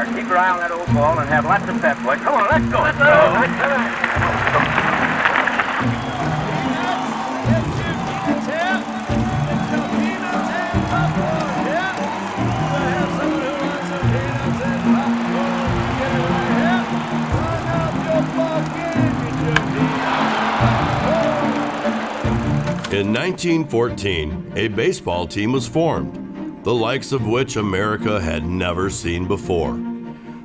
hard. Keep your eye on that old ball and have lots of pep, boys. Come on, let's go. Let's go. In 1914, a baseball team was formed, the likes of which America had never seen before.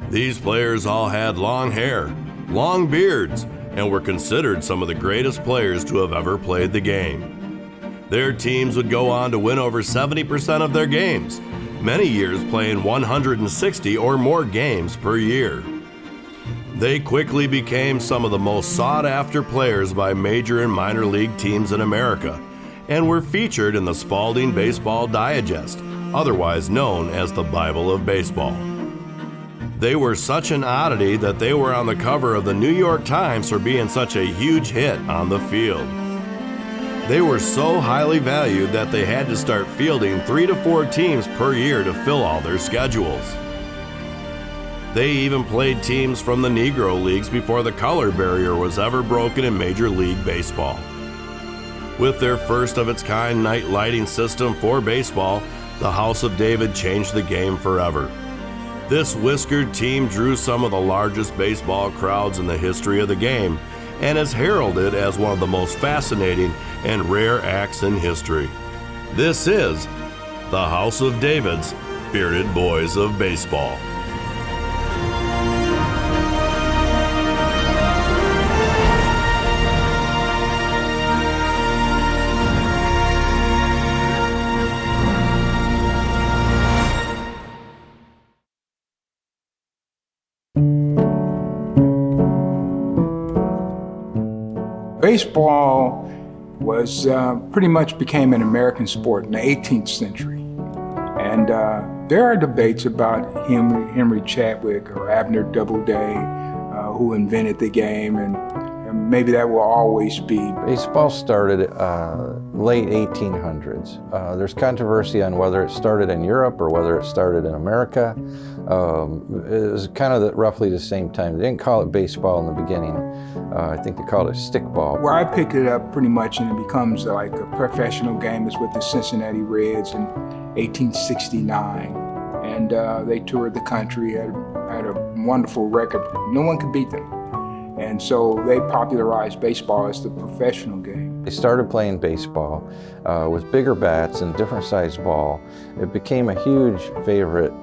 These players all had long hair, long beards, and were considered some of the greatest players to have ever played the game. Their teams would go on to win over 70% of their games, many years playing 160 or more games per year. They quickly became some of the most sought-after players by major and minor league teams in America, and were featured in the Spalding Baseball Digest, otherwise known as the Bible of Baseball. They were such an oddity that they were on the cover of the New York Times for being such a huge hit on the field. They were so highly valued that they had to start fielding 3 to 4 teams per year to fill all their schedules. They even played teams from the Negro Leagues before the color barrier was ever broken in Major League Baseball. With their first-of-its-kind night lighting system for baseball, the House of David changed the game forever. This whiskered team drew some of the largest baseball crowds in the history of the game and is heralded as one of the most fascinating and rare acts in history. This is the House of David's Bearded Boys of Baseball. Baseball was pretty much became an American sport in the 18th century. And there are debates about Henry Chadwick or Abner Doubleday, who invented the game, and maybe that will always be. Baseball started late 1800s. There's controversy on whether it started in Europe or whether it started in America. It was kind of roughly the same time. They didn't call it baseball in the beginning. I think they called it stickball. Where I picked it up pretty much, and it becomes like a professional game, is with the Cincinnati Reds in 1869. And they toured the country, had a wonderful record. No one could beat them. And so they popularized baseball as the professional game. They started playing baseball with bigger bats and different sized ball. It became a huge favorite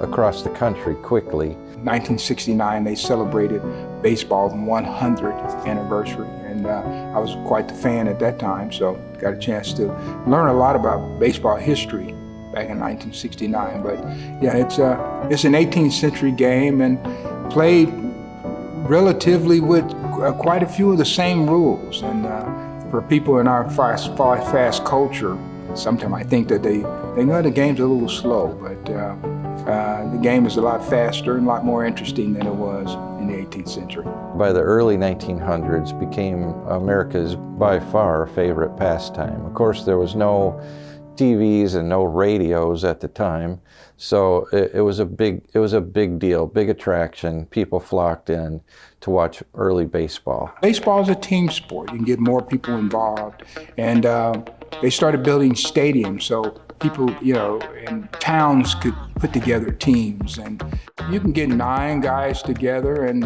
across the country quickly. 1969, they celebrated baseball's 100th anniversary, and I was quite the fan at that time, so got a chance to learn a lot about baseball history back in 1969. But yeah, it's an 18th century game and played relatively with quite a few of the same rules. And for people in our fast culture, sometimes I think that they know the game's a little slow, but the game is a lot faster and a lot more interesting than it was in the 18th century. By the early 1900s, became America's by far favorite pastime. Of course, there was no TVs and no radios at the time, so it was a big deal, big attraction. People flocked in to watch early baseball. Baseball is a team sport. You can get more people involved, and they started building stadiums so people, in towns could put together teams, and you can get 9 guys together, and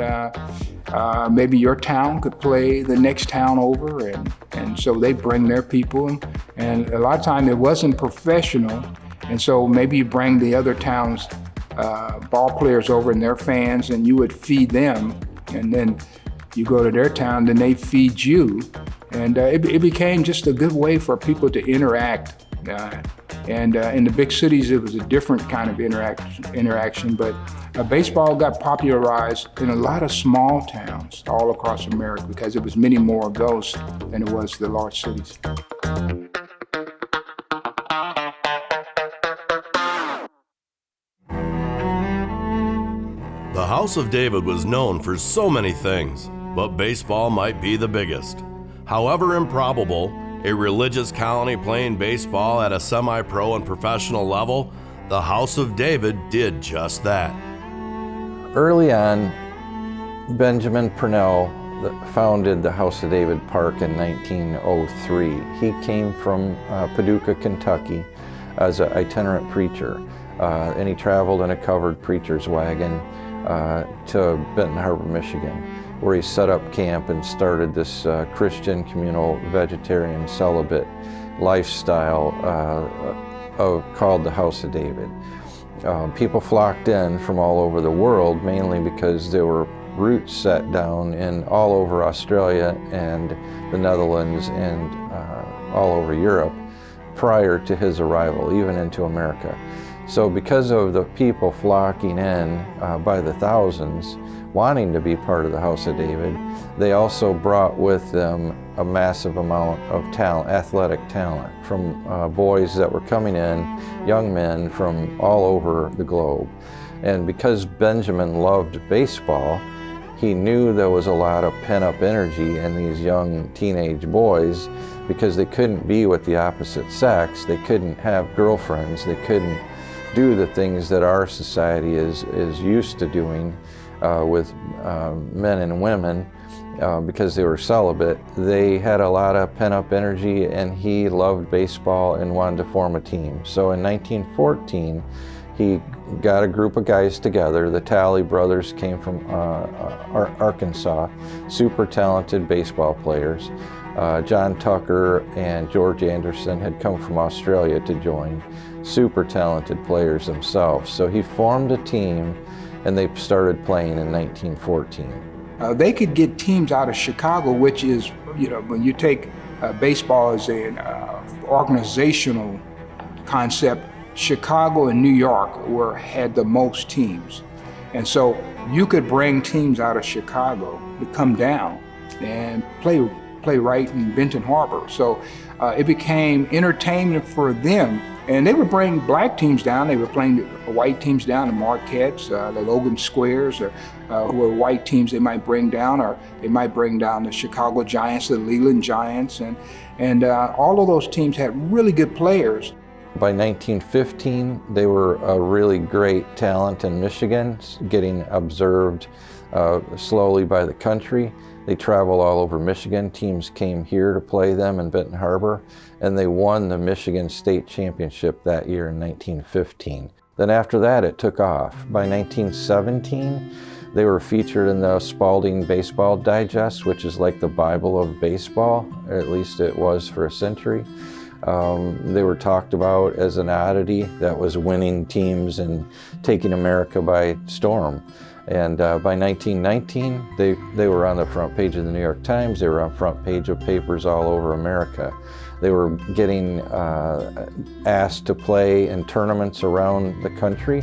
maybe your town could play the next town over, and so they bring their people, and a lot of times it wasn't professional, and so maybe you bring the other town's ball players over and their fans, and you would feed them, and then you go to their town, then they feed you, and it became just a good way for people to interact. And in the big cities, it was a different kind of interaction, but baseball got popularized in a lot of small towns all across America because there was many more of those than it was the large cities. The House of David was known for so many things, but baseball might be the biggest. However improbable, a religious colony playing baseball at a semi-pro and professional level, the House of David did just that. Early on, Benjamin Purnell founded the House of David Park in 1903. He came from Paducah, Kentucky as an itinerant preacher, and he traveled in a covered preacher's wagon to Benton Harbor, Michigan, where he set up camp and started this Christian communal vegetarian celibate lifestyle called the House of David. People flocked in from all over the world, mainly because there were roots set down in all over Australia and the Netherlands and all over Europe prior to his arrival, even into America. So because of the people flocking in by the thousands, wanting to be part of the House of David, they also brought with them a massive amount of talent, athletic talent, from boys that were coming in, young men from all over the globe. And because Benjamin loved baseball, he knew there was a lot of pent-up energy in these young teenage boys because they couldn't be with the opposite sex, they couldn't have girlfriends, they couldn't do the things that our society is used to doing with men and women because they were celibate. They had a lot of pent-up energy, and he loved baseball and wanted to form a team. So in 1914, he got a group of guys together. The Talley brothers came from Arkansas, super talented baseball players. John Tucker and George Anderson had come from Australia to join, super talented players themselves. So he formed a team, and they started playing in 1914. They could get teams out of Chicago, which is, when you take baseball as an organizational concept, Chicago and New York had the most teams. And so you could bring teams out of Chicago to come down and play right in Benton Harbor. So it became entertainment for them. And they would bring black teams down. They were playing white teams down, the Marquettes, the Logan Squares, or who were white teams they might bring down, or they might bring down the Chicago Giants, the Leland Giants, and all of those teams had really good players. By 1915, they were a really great talent in Michigan, getting observed slowly by the country. They traveled all over Michigan. Teams came here to play them in Benton Harbor, and they won the Michigan State Championship that year in 1915. Then after that, it took off. By 1917, they were featured in the Spalding Baseball Digest, which is like the Bible of baseball, or at least it was for a century. They were talked about as an oddity that was winning teams and taking America by storm. And by 1919, they were on the front page of the New York Times. They were on front page of papers all over America. They were getting asked to play in tournaments around the country.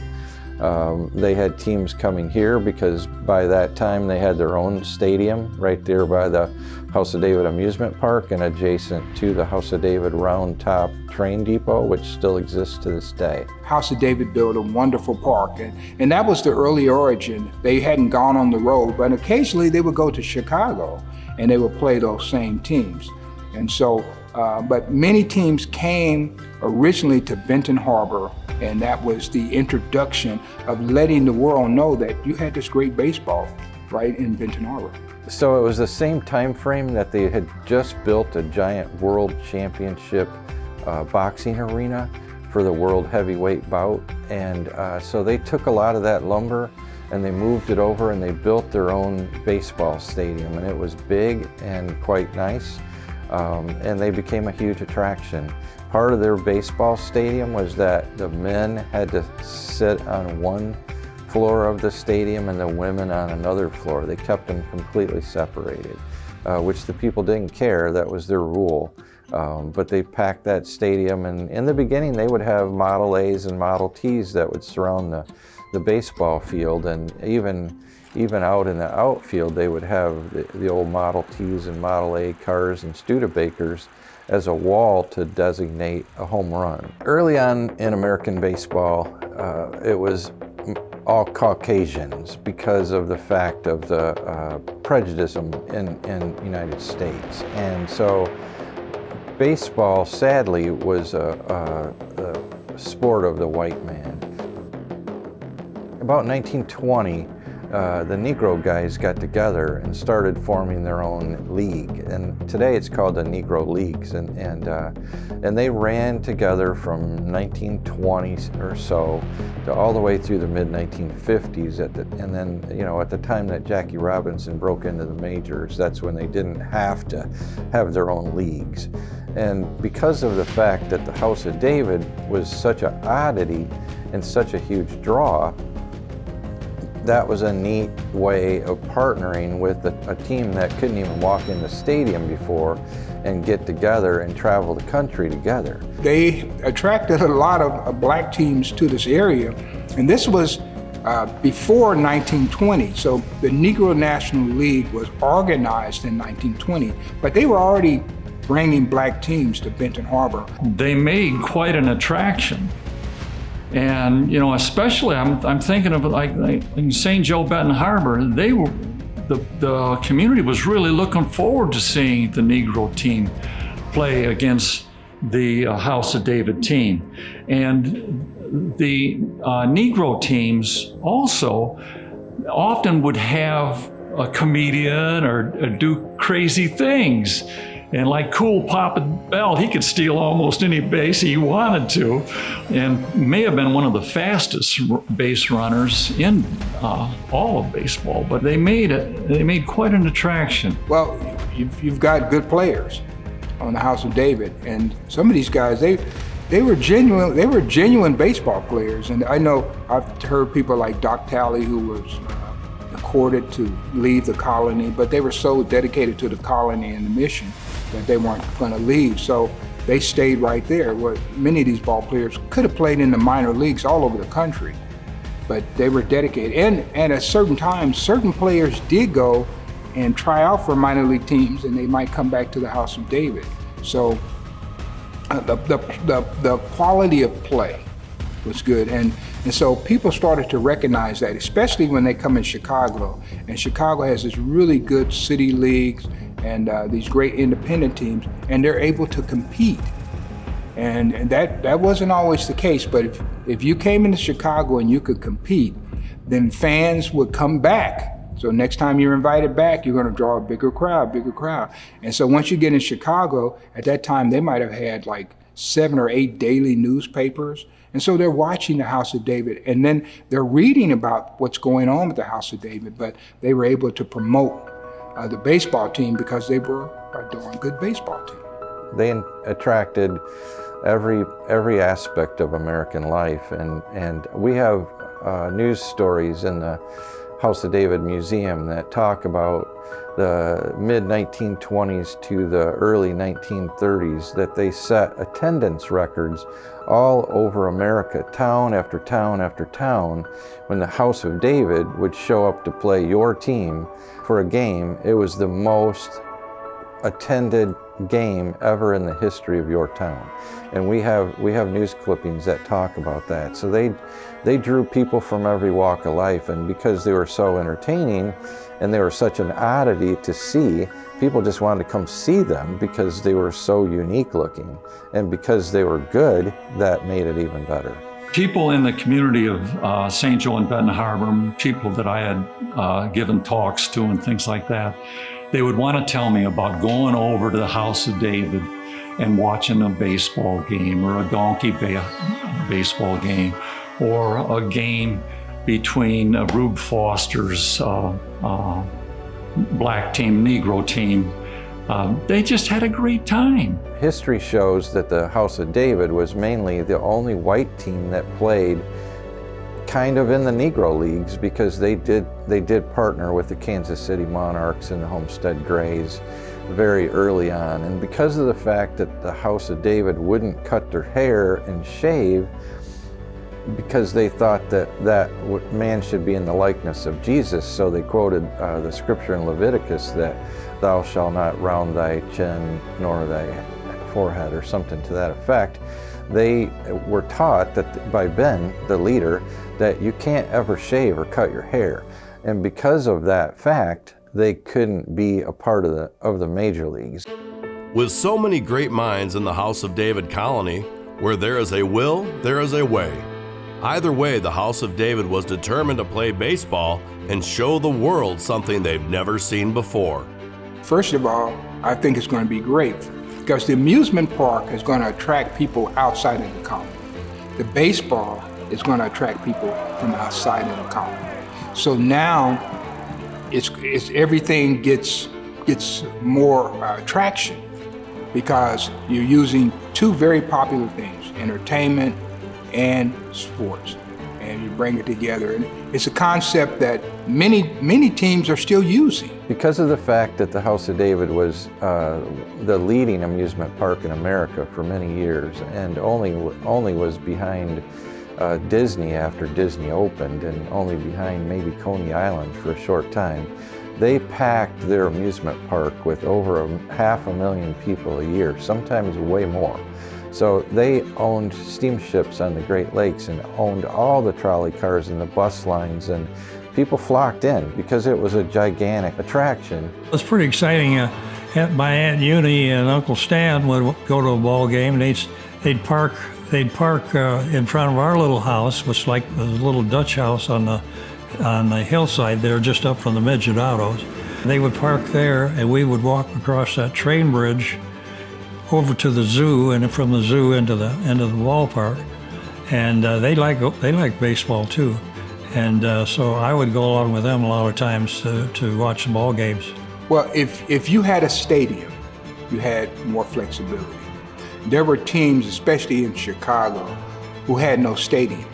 They had teams coming here because by that time they had their own stadium right there by the House of David Amusement Park and adjacent to the House of David Round Top Train Depot, which still exists to this day. House of David built a wonderful park, and that was the early origin. They hadn't gone on the road, but occasionally they would go to Chicago and they would play those same teams. And so, but many teams came originally to Benton Harbor, and that was the introduction of letting the world know that you had this great baseball right in Benton Harbor. So it was the same time frame that they had just built a giant world championship boxing arena for the world heavyweight bout. And so they took a lot of that lumber and they moved it over and they built their own baseball stadium, and it was big and quite nice. And they became a huge attraction. Part of their baseball stadium was that the men had to sit on one floor of the stadium and the women on another floor. They kept them completely separated, which the people didn't care. That was their rule. But they packed that stadium, and in the beginning they would have Model A's and Model T's that would surround the baseball field, and even out in the outfield they would have the old Model T's and Model A cars and Studebakers as a wall to designate a home run. Early on in American baseball, it was all Caucasians because of the fact of the prejudice in the United States. And so baseball, sadly, was a sport of the white man. About 1920, the Negro guys got together and started forming their own league. And today it's called the Negro Leagues. And they ran together from 1920 or so to all the way through the mid-1950s. And then, at the time that Jackie Robinson broke into the majors, that's when they didn't have to have their own leagues. And because of the fact that the House of David was such an oddity and such a huge draw, that was a neat way of partnering with a team that couldn't even walk in the stadium before and get together and travel the country together. They attracted a lot of black teams to this area, and this was before 1920. So the Negro National League was organized in 1920, but they were already bringing black teams to Benton Harbor. They made quite an attraction. And, especially I'm thinking of like in St. Joe, Benton Harbor, the community was really looking forward to seeing the Negro team play against the House of David team. And the Negro teams also often would have a comedian or do crazy things. And like Cool Papa Bell, he could steal almost any base he wanted to, and may have been one of the fastest base runners in all of baseball. But they made quite an attraction. Well, you've got good players on the House of David, and some of these guys, they were genuine baseball players. And I know I've heard people like Doc Talley, who was courted to leave the colony, but they were so dedicated to the colony and the mission that they weren't going to leave. So they stayed right there, where many of these ball players could have played in the minor leagues all over the country, but they were dedicated. And at certain times, certain players did go and try out for minor league teams, and they might come back to the House of David. So the quality of play was good. And so people started to recognize that, especially when they come in Chicago. And Chicago has this really good city leagues and these great independent teams, and they're able to compete. And that wasn't always the case, but if you came into Chicago and you could compete, then fans would come back. So next time you're invited back, you're gonna draw a bigger crowd. And so once you get in Chicago, at that time they might have had like 7 or 8 daily newspapers. And so they're watching the House of David, and then they're reading about what's going on with the House of David, but they were able to promote the baseball team because they were a darn good baseball team. They attracted every aspect of American life, and we have news stories in the House of David Museum that talk about the mid-1920s to the early 1930s, that they set attendance records all over America, town after town after town. When the House of David would show up to play your team for a game, it was the most attended game ever in the history of your town. And we have news clippings that talk about that. So they drew people from every walk of life, and because they were so entertaining and they were such an oddity to see, people just wanted to come see them because they were so unique looking, and because they were good, that made it even better. People in the community of St. Joe and Benton Harbor, people that I had given talks to and things like that, they would want to tell me about going over to the House of David and watching a baseball game or a donkey baseball game or a game between Rube Foster's black team, Negro team. They just had a great time. History shows that the House of David was mainly the only white team that played kind of in the Negro leagues, because they did partner with the Kansas City Monarchs and the Homestead Grays very early on. And because of the fact that the House of David wouldn't cut their hair and shave, because they thought that man should be in the likeness of Jesus, so they quoted the scripture in Leviticus that thou shalt not round thy chin nor thy forehead, or something to that effect. They were taught that by Ben, the leader, that you can't ever shave or cut your hair. And because of that fact, they couldn't be a part of the major leagues. With so many great minds in the House of David colony, where there is a will, there is a way. Either way, the House of David was determined to play baseball and show the world something they've never seen before. First of all, I think it's going to be great because the amusement park is going to attract people outside of the colony. The baseball is going to attract people from outside of the colony. So now it's everything gets more traction because you're using two very popular things, entertainment and sports, and you bring it together. And it's a concept that many teams are still using. Because of the fact that the House of David was the leading amusement park in America for many years and only was behind Disney after Disney opened and only behind maybe Coney Island for a short time, they packed their amusement park with over 500,000 people a year, sometimes way more. So they owned steamships on the Great Lakes and owned all the trolley cars and the bus lines, and people flocked in because it was a gigantic attraction. It was pretty exciting. My Aunt Uni and Uncle Stan would go to a ball game, and they'd park in front of our little house, which like the little Dutch house on the hillside there, just up from the midget autos. They would park there, and we would walk across that train bridge over to the zoo, and from the zoo into the ballpark. And they like baseball too. And so I would go along with them a lot of times to watch the ball games. Well, if you had a stadium, you had more flexibility. There were teams, especially in Chicago, who had no stadium,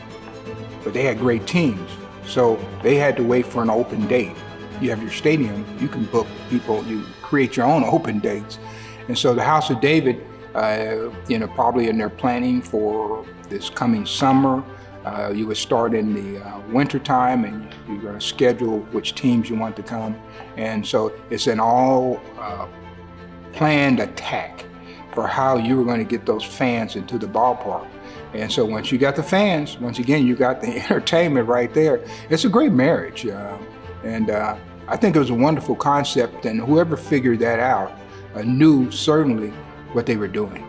but they had great teams. So they had to wait for an open date. You have your stadium, you can book people, you create your own open dates. And so the House of David, probably in their planning for this coming summer, you would start in the winter time, and you're going to schedule which teams you want to come. And so it's an all planned attack for how you were going to get those fans into the ballpark. And so once you got the fans, once again, you got the entertainment right there. It's a great marriage. I think it was a wonderful concept, and whoever figured that out knew certainly what they were doing.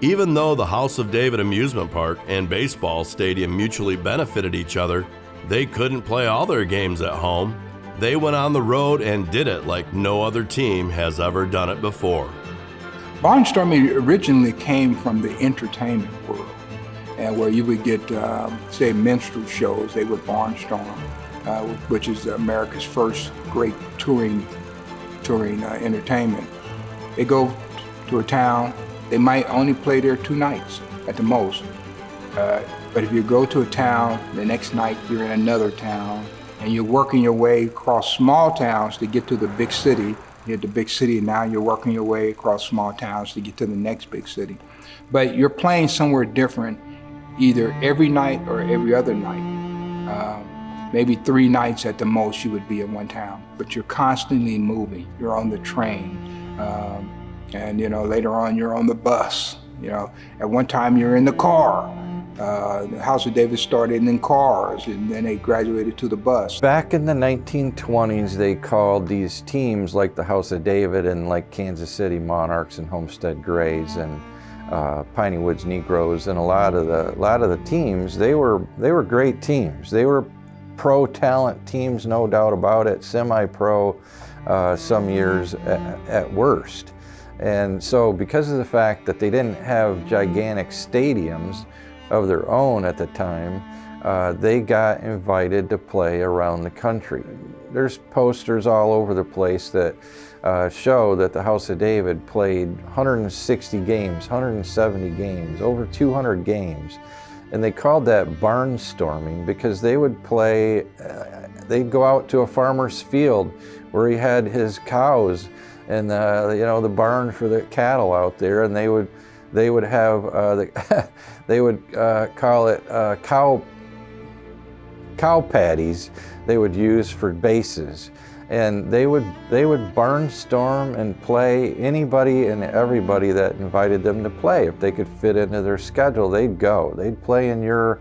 Even though the House of David amusement park and baseball stadium mutually benefited each other, they couldn't play all their games at home. They went on the road and did it like no other team has ever done it before. Barnstorming originally came from the entertainment world, and where you would get, say, minstrel shows. They would barnstorm, which is America's first great touring entertainment. They go to a town. They might only play there 2 nights at the most. But if you go to a town, the next night you're in another town, and you're working your way across small towns to get to the big city. You're at the big city, and now you're working your way across small towns to get to the next big city. But you're playing somewhere different, either every night or every other night. Maybe 3 nights at the most you would be in one town, but you're constantly moving. You're on the train, and later on you're on the bus. At one time you're in the car. The House of David started in cars, and then they graduated to the bus. Back in the 1920s, they called these teams like the House of David and like Kansas City Monarchs and Homestead Grays and Piney Woods Negroes, and a lot of the teams, they were great teams. They were pro talent teams, no doubt about it, semi-pro some years at worst. And so because of the fact that they didn't have gigantic stadiums of their own at the time, they got invited to play around the country. There's posters all over the place that show that the House of David played 160 games, 170 games, over 200 games. And they called that barnstorming because they would play, they'd go out to a farmer's field where he had his cows and the barn for the cattle out there, and they would have they would call it cow patties they would use for bases, and they would barnstorm and play anybody and everybody that invited them to play. If they could fit into their schedule, they'd go. They'd play in your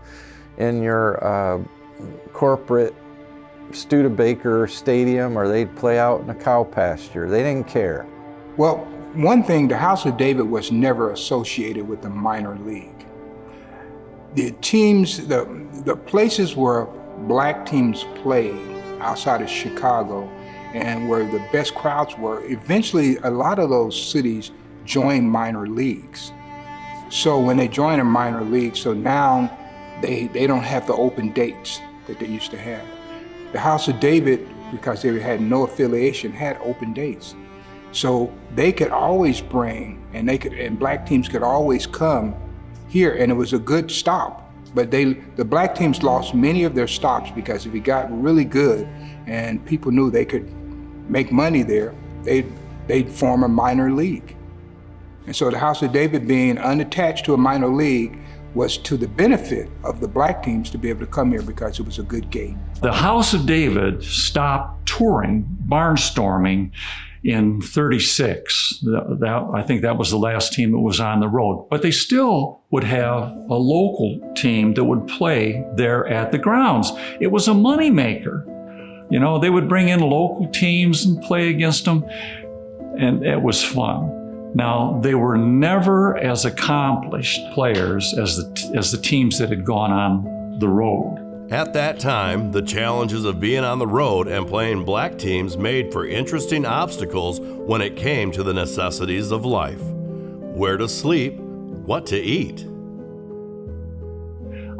corporate Studebaker Stadium, or they'd play out in a cow pasture. They didn't care. Well, one thing, the House of David was never associated with the minor league. The teams, the places where black teams played outside of Chicago and where the best crowds were, eventually a lot of those cities joined minor leagues. So when they join a minor league, so now they don't have the open dates that they used to have. The House of David, because they had no affiliation, had open dates. So they could always bring, and black teams could always come here, and it was a good stop. But the black teams lost many of their stops because if it got really good and people knew they could make money there, they'd form a minor league. And so the House of David being unattached to a minor league was to the benefit of the black teams to be able to come here because it was a good game. The House of David stopped touring Barnstorming in '36. I think that was the last team that was on the road. But they still would have a local team that would play there at the grounds. It was a moneymaker. You know, they would bring in local teams and play against them, and it was fun. Now, they were never as accomplished players as the teams that had gone on the road. At that time, the challenges of being on the road and playing black teams made for interesting obstacles when it came to the necessities of life. Where to sleep, what to eat.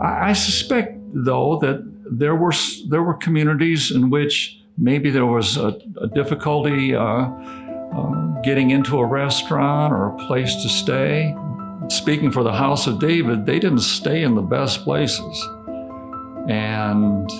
I suspect, though, that there were communities in which maybe there was a difficulty getting into a restaurant or a place to stay. Speaking for the House of David, they didn't stay in the best places. And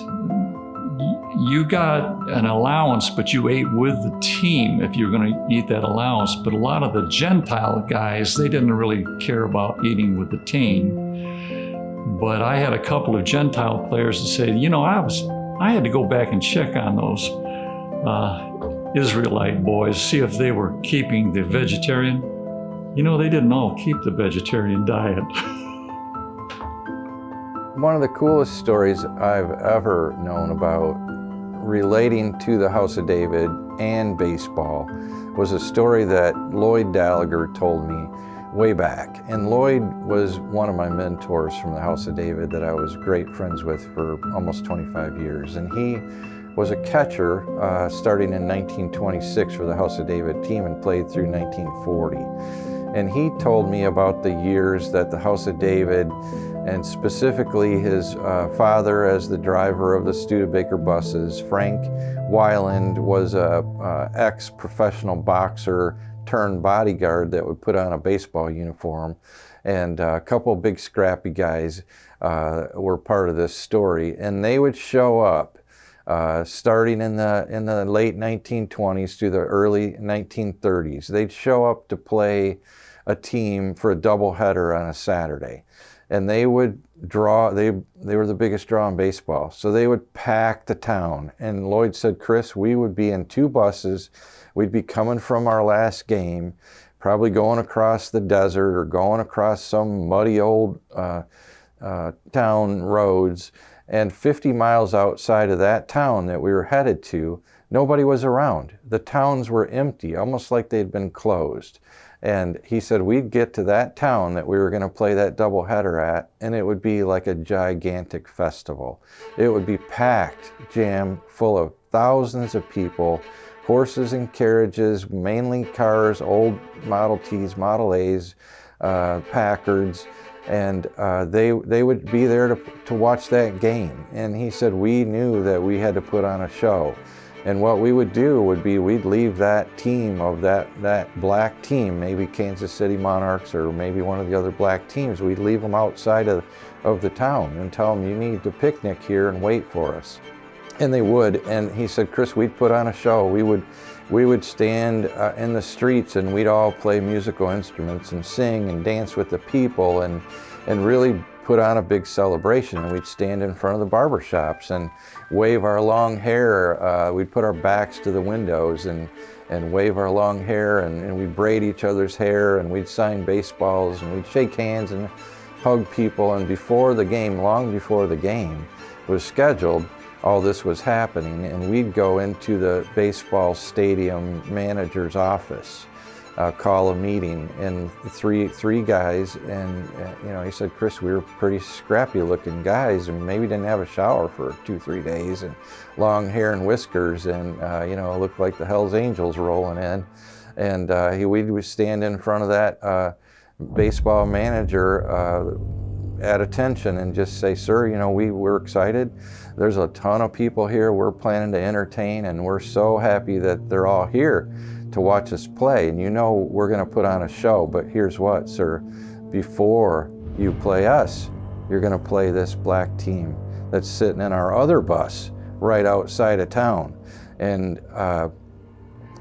you got an allowance, but you ate with the team if you're going to eat that allowance. But a lot of the Gentile guys, they didn't really care about eating with the team. But I had a couple of Gentile players that said, you know, I had to go back and check on those Israelite boys, see if they were keeping the vegetarian. You know, they didn't all keep the vegetarian diet. One of the coolest stories I've ever known about relating to the House of David and baseball was a story that Lloyd Dager told me way back. And Lloyd was one of my mentors from the House of David that I was great friends with for almost 25 years. And he was a catcher starting in 1926 for the House of David team and played through 1940. And he told me about the years that the House of David, and specifically his father as the driver of the Studebaker buses. Frank Weiland was a ex-professional boxer turned bodyguard that would put on a baseball uniform. And a couple big scrappy guys were part of this story. And they would show up starting in the late 1920s through the early 1930s. They'd show up to play a team for a doubleheader on a Saturday. And they would draw, they were the biggest draw in baseball. So they would pack the town. And Lloyd said, Chris, we would be in two buses. We'd be coming from our last game, probably going across the desert or going across some muddy old town roads. And 50 miles outside of that town that we were headed to, nobody was around. The towns were empty, almost like they'd been closed. And he said we'd get to that town that we were going to play that doubleheader at, and it would be like a gigantic festival. It would be packed, jam full of thousands of people, horses and carriages, mainly cars, old Model Ts, Model As, Packards, and they would be there to watch that game. And he said we knew that we had to put on a show. And what we would do would be we'd leave that team of that black team, maybe Kansas City Monarchs or maybe one of the other black teams, we'd leave them outside of the town and tell them you need to picnic here and wait for us. And they would. And he said, Chris, we'd put on a show. We would stand in the streets and we'd all play musical instruments and sing and dance with the people and really put on a big celebration. And we'd stand in front of the barber shops and wave our long hair. We'd put our backs to the windows and wave our long hair and we'd braid each other's hair and we'd sign baseballs and we'd shake hands and hug people. And before the game, long before the game was scheduled, all this was happening, and we'd go into the baseball stadium manager's office call a meeting, and three guys, and he said, Chris, we were pretty scrappy looking guys, and maybe didn't have a shower for 2-3 days, and long hair and whiskers, and looked like the Hells Angels rolling in. And we would stand in front of that baseball manager at attention and just say, sir, we're excited. There's a ton of people here we're planning to entertain, and we're so happy that they're all here to watch us play. And we're going to put on a show, but here's what, sir. Before you play us, you're going to play this black team that's sitting in our other bus right outside of town. And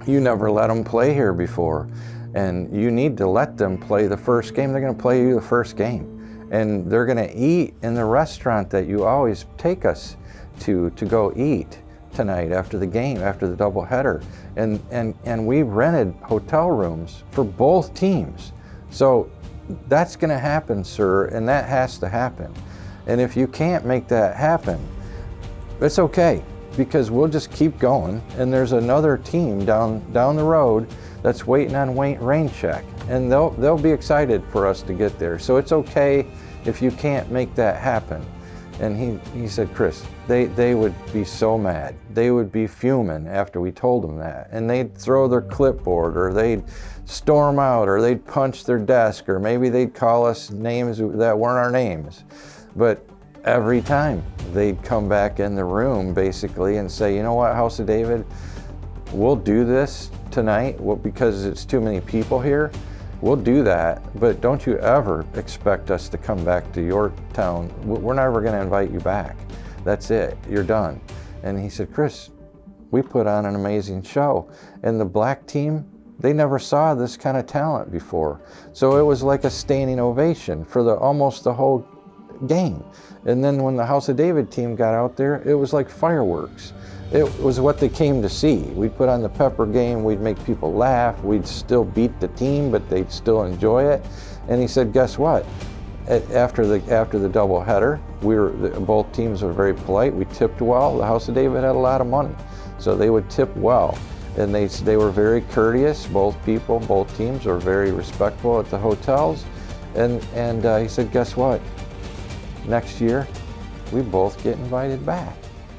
you never let them play here before. And you need to let them play the first game. They're going to play you the first game. And they're going to eat in the restaurant that you always take us to go eat tonight after the game, after the doubleheader. And we rented hotel rooms for both teams. So that's going to happen, sir, and that has to happen. And if you can't make that happen, it's okay, because we'll just keep going, and there's another team down the road that's waiting on rain check, and they'll be excited for us to get there. So it's okay if you can't make that happen. And he said, Chris, they would be so mad. They would be fuming after we told them that. And they'd throw their clipboard, or they'd storm out, or they'd punch their desk, or maybe they'd call us names that weren't our names. But every time they'd come back in the room basically and say, you know what, House of David, we'll do this tonight because it's too many people here. We'll do that, but don't you ever expect us to come back to your town. We're never going to invite you back. That's it. You're done. And he said, Chris, we put on an amazing show. And the black team, they never saw this kind of talent before. So it was like a standing ovation for almost the whole game. And then when the House of David team got out there, it was like fireworks. It was what they came to see. We'd put on the pepper game, we'd make people laugh, we'd still beat the team, but they'd still enjoy it. And he said, guess what? After the doubleheader, both teams were very polite. We tipped well. The House of David had a lot of money, so they would tip well. And they were very courteous. Both teams were very respectful at the hotels. And he said, guess what? Next year, we both get invited back.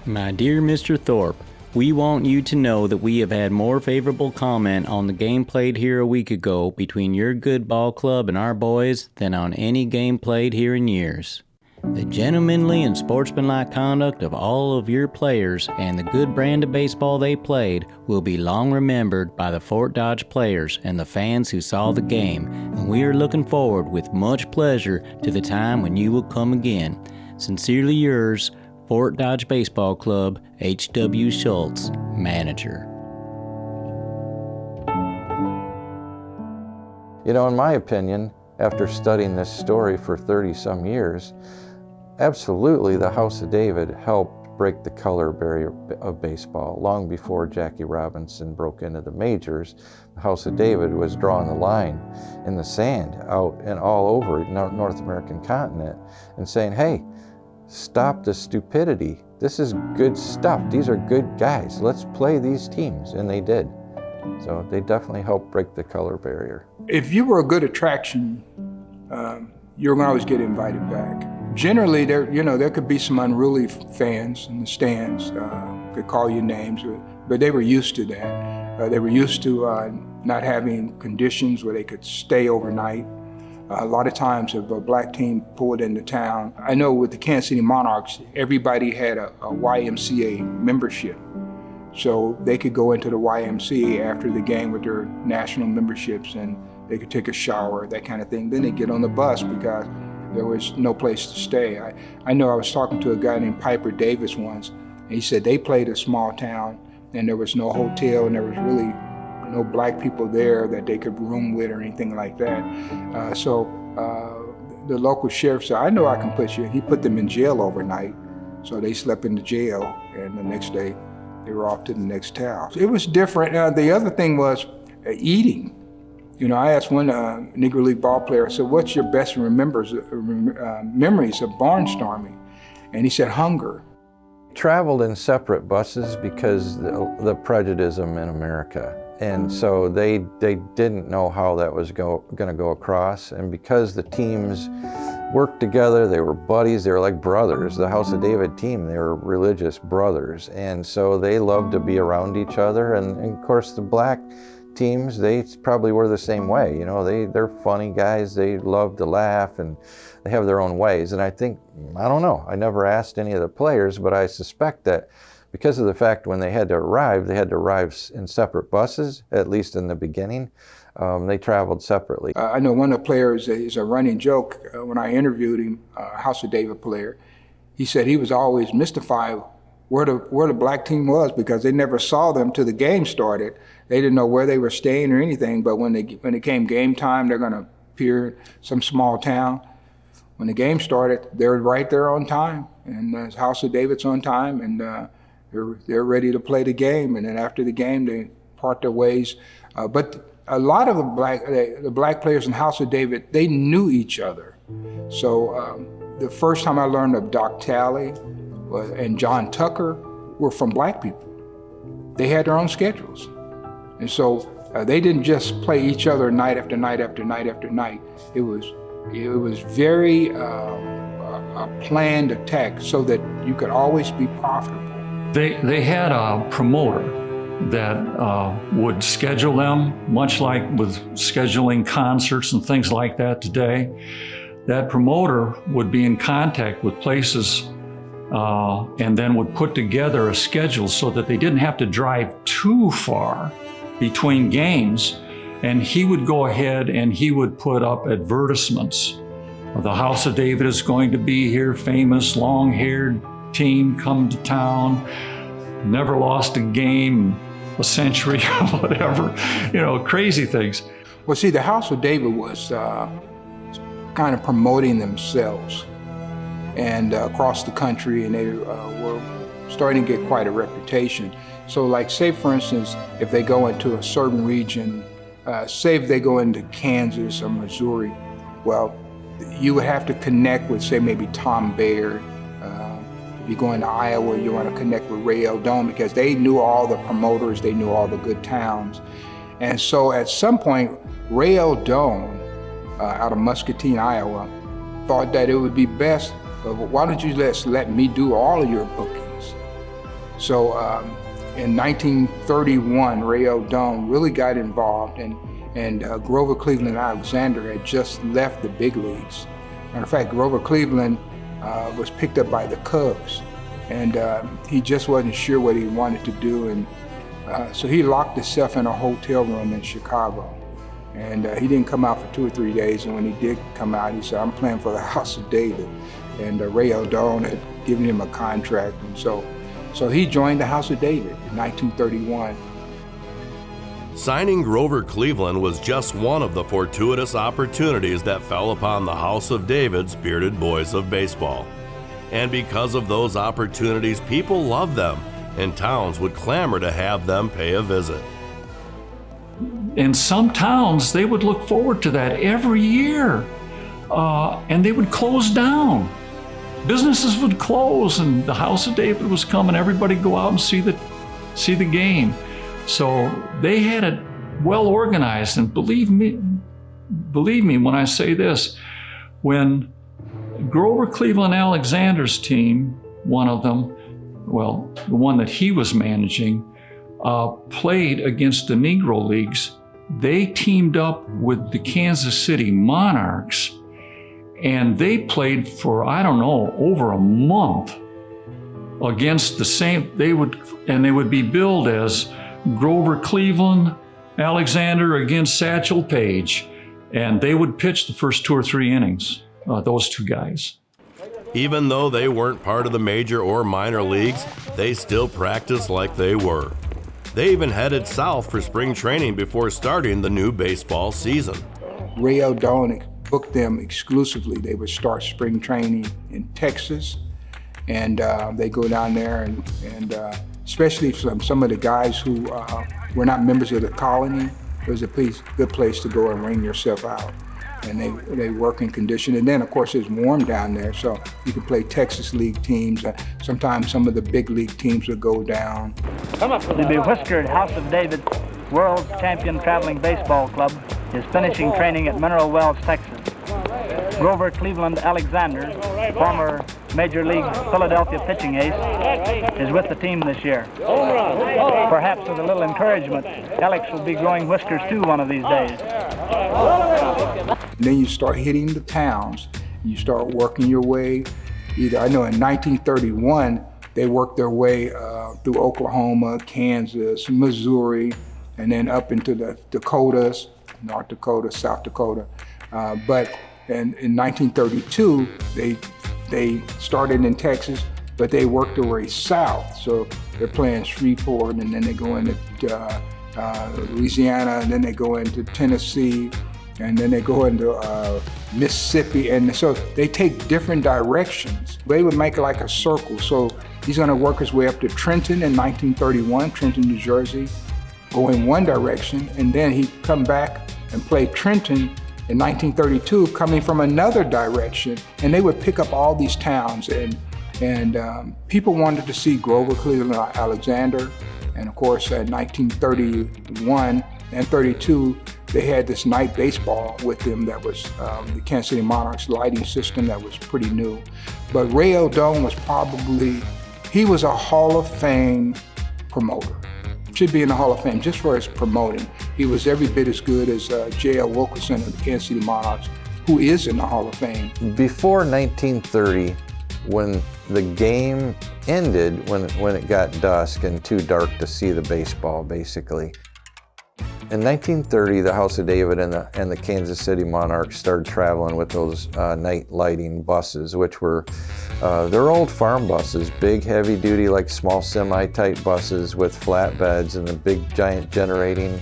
My dear Mr. Thorpe, we want you to know that we have had more favorable comment on the game played here a week ago between your good ball club and our boys than on any game played here in years. The gentlemanly and sportsmanlike conduct of all of your players and the good brand of baseball they played will be long remembered by the Fort Dodge players and the fans who saw the game, and we are looking forward with much pleasure to the time when you will come again. Sincerely yours, Fort Dodge Baseball Club, H.W. Schultz, Manager. In my opinion, after studying this story for 30-some years, absolutely the House of David helped break the color barrier of baseball. Long before Jackie Robinson broke into the majors, the House of David was drawing the line in the sand out and all over the North American continent and saying, hey, stop the stupidity. This is good stuff. These are good guys. Let's play these teams. And they did. So they definitely helped break the color barrier. If you were a good attraction, you're going to always get invited back. Generally, there could be some unruly fans in the stands, could call you names, but they were used to that. They were used to not having conditions where they could stay overnight. A lot of times if a black team pulled into town, I know with the Kansas City Monarchs, everybody had a YMCA membership. So they could go into the YMCA after the game with their national memberships and they could take a shower, that kind of thing. Then they'd get on the bus because there was no place to stay. I know I was talking to a guy named Piper Davis once, and he said they played a small town and there was no hotel and there was really no black people there that they could room with or anything like that. So the local sheriff said, I know I can put you. He put them in jail overnight. So they slept in the jail, and the next day they were off to the next town. It was different. The other thing was eating. I asked one Negro League ball player, I said, what's your best memories of barnstorming? And he said, hunger. traveled in separate buses because the prejudice in America. And so they didn't know how that was going to go across. And because the teams worked together, they were buddies, they were like brothers. The House of David team, they were religious brothers. And so they loved to be around each other. And of course, the black teams, they probably were the same way. You know, they're funny guys, they love to laugh, and they have their own ways. And I think, I don't know, I never asked any of the players, but I suspect that because of the fact when they had to arrive in separate buses, at least in the beginning. They traveled separately. I know one of the players, is a running joke, when I interviewed him, a House of David player, he said he was always mystified where the black team was because they never saw them till the game started. They didn't know where they were staying or anything, but when it came game time, they're gonna appear in some small town. When the game started, they're right there on time, and the House of David's on time, and they're ready to play the game. And then after the game, they part their ways. But a lot of the black players in House of David, they knew each other. So the first time I learned of Doc Talley and John Tucker were from black people. They had their own schedules. And so they didn't just play each other night after night after night after night. It was very a planned attack so that you could always be profitable. They had a promoter that would schedule them, much like with scheduling concerts and things like that today. That promoter would be in contact with places and then would put together a schedule so that they didn't have to drive too far between games. And he would go ahead and he would put up advertisements. The House of David is going to be here, famous, long-haired team come to town, never lost a game, a century, whatever, crazy things. Well, see, the House of David was kind of promoting themselves and across the country, and they were starting to get quite a reputation. So like, say for instance, if they go into a certain region, say if they go into Kansas or Missouri, well, you would have to connect with, say, maybe Tom Bayer. If you go into Iowa, you want to connect with Ray Eldon because they knew all the promoters, they knew all the good towns. And so at some point, Ray Eldon, out of Muscatine, Iowa, thought that it would be best, why don't you let me do all of your bookings? So in 1931, Ray Eldon really got involved, and Grover Cleveland Alexander had just left the big leagues. Matter of fact, Grover Cleveland was picked up by the Cubs, and he just wasn't sure what he wanted to do, and so he locked himself in a hotel room in Chicago, and he didn't come out for 2 or 3 days, and when he did come out, he said, I'm playing for the House of David, and Ray Eldon had given him a contract, and so he joined the House of David in 1931. Signing Grover Cleveland was just one of the fortuitous opportunities that fell upon the House of David's bearded boys of baseball. And because of those opportunities, people loved them, and towns would clamor to have them pay a visit. In some towns, they would look forward to that every year, and they would close down. Businesses would close, and the House of David was coming. Everybody go out and see the game. So they had it well organized, and believe me when I say this, when Grover Cleveland Alexander's team, one of them, well, the one that he was managing, played against the Negro Leagues, they teamed up with the Kansas City Monarchs, and they played for, I don't know, over a month against the same, they would be billed as Grover Cleveland Alexander against Satchel Page, and they would pitch the first 2 or 3 innings, those two guys. Even though they weren't part of the major or minor leagues, they still practiced like they were. They even headed south for spring training before starting the new baseball season. Ray Eldon booked them exclusively. They would start spring training in Texas, and they go down there and especially some of the guys who were not members of the colony, it was a good place to go and ring yourself out. and they work in condition. And then, of course, it's warm down there, so you can play Texas League teams. Sometimes some of the big league teams will go down. The bewhiskered House of David World Champion Traveling Baseball Club is finishing training at Mineral Wells, Texas. Grover Cleveland Alexander, former Major League Philadelphia pitching ace, is with the team this year. Perhaps with a little encouragement, Alex will be growing whiskers too one of these days. And then you start hitting the towns. You start working your way. I know in 1931, they worked their way through Oklahoma, Kansas, Missouri, and then up into the Dakotas, North Dakota, South Dakota. But in 1932, they started in Texas, but they worked their way south. So they're playing Shreveport, and then they go into Louisiana, and then they go into Tennessee, and then they go into Mississippi. And so they take different directions. They would make it like a circle. So he's gonna work his way up to Trenton in 1931, Trenton, New Jersey, go in one direction, and then he'd come back and play Trenton in 1932, coming from another direction, and they would pick up all these towns, and people wanted to see Grover Cleveland Alexander, and of course in 1931 and 32, they had this night baseball with them that was the Kansas City Monarchs lighting system that was pretty new. But Ray Eldon he was a Hall of Fame promoter. Should be in the Hall of Fame just for his promoting. He was every bit as good as J.L. Wilkinson of the Kansas City Monarchs, who is in the Hall of Fame. Before 1930, when the game ended, when it got dusk and too dark to see the baseball, basically. In 1930, the House of David and the Kansas City Monarchs started traveling with those night lighting buses, which were they're old farm buses, big, heavy-duty, like small semi-type buses with flatbeds and a big, giant generating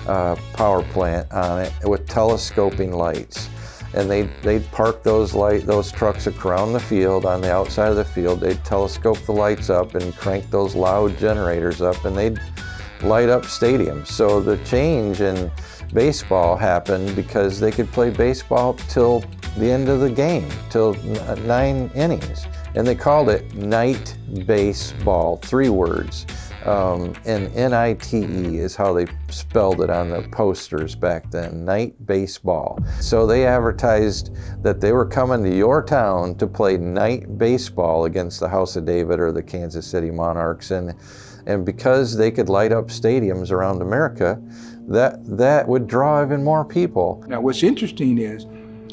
power plant on it with telescoping lights. And they'd park those trucks around the field, on the outside of the field. They'd telescope the lights up and crank those loud generators up, and they'd light up stadiums. So the change in baseball happened because they could play baseball till the end of the game, till 9 innings. And they called it night baseball, 3 words. And N-I-T-E is how they spelled it on the posters back then, night baseball. So they advertised that they were coming to your town to play night baseball against the House of David or the Kansas City Monarchs. And because they could light up stadiums around America, that would draw even more people. Now what's interesting is,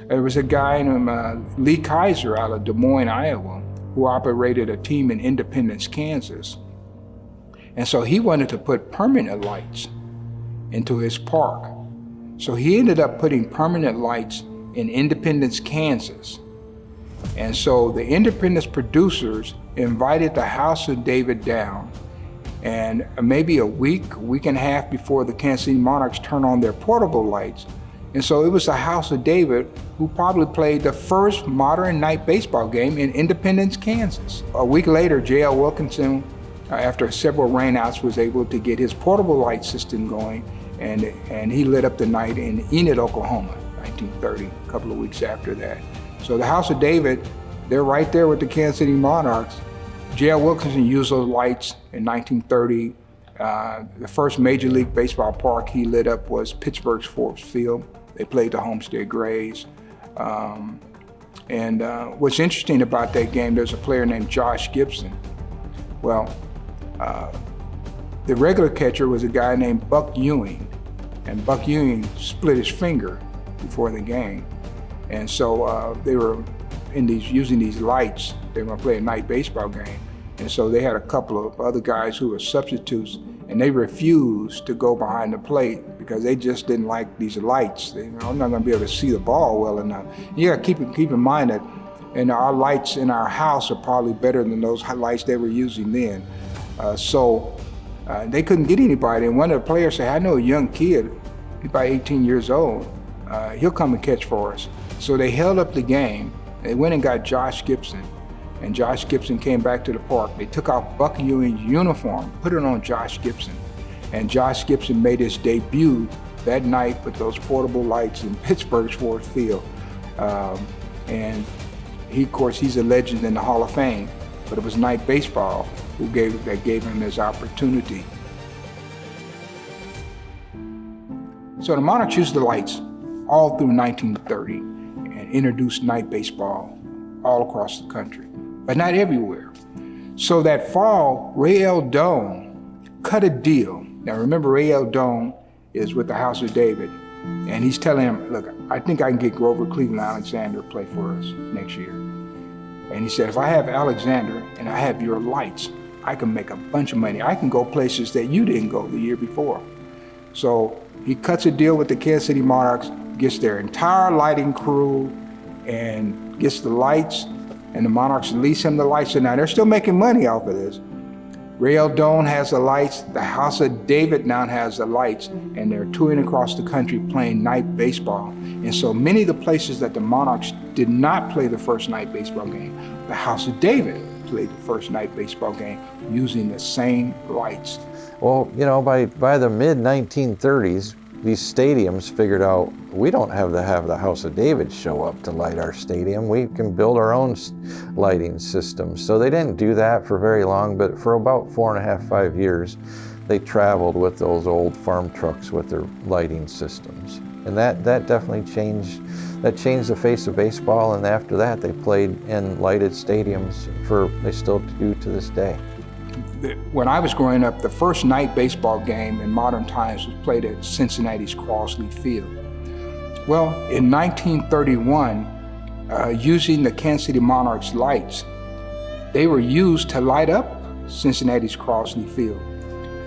there was a guy named Lee Kaiser out of Des Moines, Iowa, who operated a team in Independence, Kansas. And so he wanted to put permanent lights into his park. So he ended up putting permanent lights in Independence, Kansas. And so the Independence producers invited the House of David down, and maybe a week and a half before the Kansas City Monarchs turned on their portable lights. And so it was the House of David who probably played the first modern night baseball game in Independence, Kansas. A week later, J.L. Wilkinson, after several rainouts, was able to get his portable light system going, and he lit up the night in Enid, Oklahoma, 1930, a couple of weeks after that. So the House of David, they're right there with the Kansas City Monarchs. J.L. Wilkinson used those lights in 1930. The first Major League Baseball park he lit up was Pittsburgh's Forbes Field. They played the Homestead Grays. What's interesting about that game, there's a player named Josh Gibson. Well, the regular catcher was a guy named Buck Ewing, and Buck Ewing split his finger before the game. And so they were using these lights. They were gonna play a night baseball game. And so they had a couple of other guys who were substitutes, and they refused to go behind the plate because they just didn't like these lights. I'm not gonna be able to see the ball well enough. You gotta keep in mind that our lights in our house are probably better than those lights they were using then. So they couldn't get anybody. And one of the players said, I know a young kid, he's about 18 years old. He'll come and catch for us. So they held up the game. They went and got Josh Gibson. And Josh Gibson came back to the park. They took off Buck Ewing's uniform, put it on Josh Gibson. And Josh Gibson made his debut that night with those portable lights in Pittsburgh's Ford Field. And he, of course, he's a legend in the Hall of Fame, but it was night baseball that gave him his opportunity. So the Monarchs used the lights all through 1930 and introduced night baseball all across the country, but not everywhere. So that fall, Ray L. Doan cut a deal. Now remember, Ray L. Doan is with the House of David, and he's telling him, look, I think I can get Grover Cleveland Alexander to play for us next year. And he said, if I have Alexander and I have your lights, I can make a bunch of money. I can go places that you didn't go the year before. So he cuts a deal with the Kansas City Monarchs, gets their entire lighting crew, and gets the lights, and the Monarchs lease him the lights. So now they're still making money off of this. Ray L. Doan has the lights, the House of David now has the lights, and they're touring across the country playing night baseball. And so many of the places that the Monarchs did not play the first night baseball game, the House of David played the first night baseball game using the same lights. Well, you know, by the mid-1930s, these stadiums figured out we don't have to have the House of David show up to light our stadium. We can build our own lighting systems. So they didn't do that for very long, but for about 4.5, 5 years, they traveled with those old farm trucks with their lighting systems. And that definitely changed the face of baseball, and after that they played in lighted stadiums they still do to this day. When I was growing up, the first night baseball game in modern times was played at Cincinnati's Crosley Field. Well, in 1931, using the Kansas City Monarchs lights, they were used to light up Cincinnati's Crosley Field.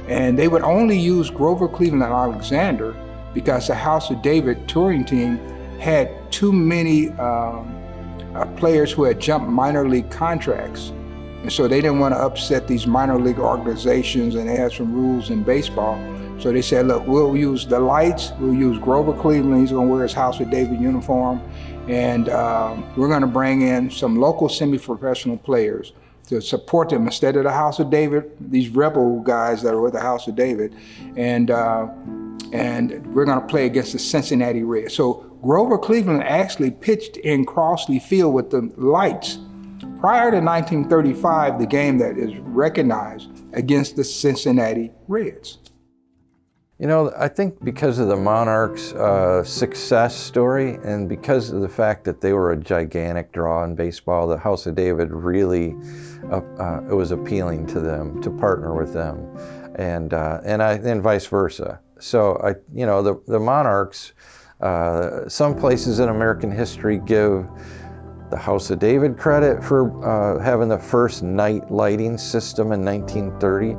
And they would only use Grover Cleveland and Alexander because the House of David touring team had too many players who had jumped minor league contracts. And so they didn't want to upset these minor league organizations, and they had some rules in baseball. So they said, look, we'll use the lights, we'll use Grover Cleveland, he's gonna wear his House of David uniform, and we're gonna bring in some local semi-professional players to support them instead of the House of David, these rebel guys that are with the House of David, and we're gonna play against the Cincinnati Reds. So Grover Cleveland actually pitched in Crosley Field with the lights prior to 1935, the game that is recognized against the Cincinnati Reds. You know, I think because of the Monarchs' success story and because of the fact that they were a gigantic draw in baseball, the House of David really, it was appealing to them to partner with them, and vice versa. So the Monarchs, some places in American history give the House of David credit for having the first night lighting system in 1930.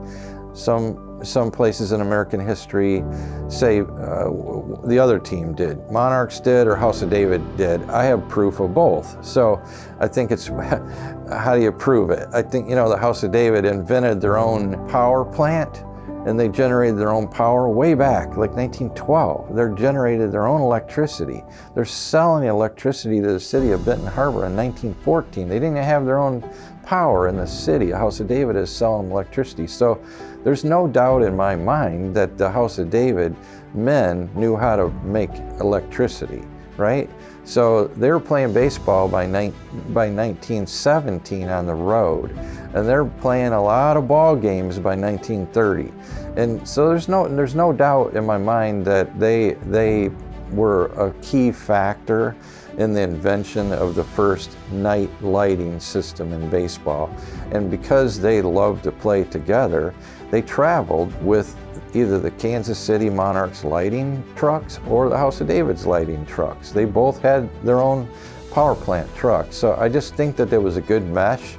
Some places in American history say the other team did. Monarchs did or House of David did. I have proof of both. So I think it's, how do you prove it? I think, the House of David invented their own power plant, and they generated their own power way back, like 1912. They generated their own electricity. They're selling the electricity to the city of Benton Harbor in 1914. They didn't have their own power in the city. The House of David is selling electricity. So there's no doubt in my mind that the House of David men knew how to make electricity, right? So they were playing baseball by 1917 on the road, and they're playing a lot of ball games by 1930. And so there's no doubt in my mind that they were a key factor in the invention of the first night lighting system in baseball. And because they loved to play together, they traveled with either the Kansas City Monarchs lighting trucks or the House of David's lighting trucks. They both had their own power plant trucks. So I just think that there was a good mesh.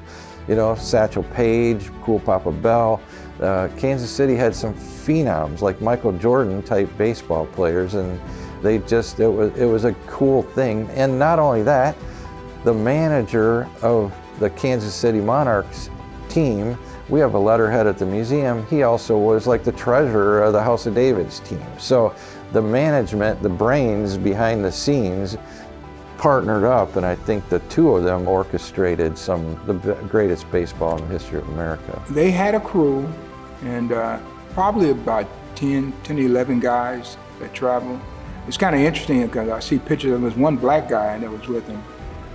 Satchel Page, Cool Papa Bell. Kansas City had some phenoms like Michael Jordan type baseball players, and it was a cool thing. And not only that, the manager of the Kansas City Monarchs team, we have a letterhead at the museum, he also was like the treasurer of the House of David's team. So the management, the brains behind the scenes partnered up, and I think the two of them orchestrated the greatest baseball in the history of America. They had a crew, and probably about 10 to 11 guys that travel. It's kind of interesting because I see pictures of, there was one black guy that was with him,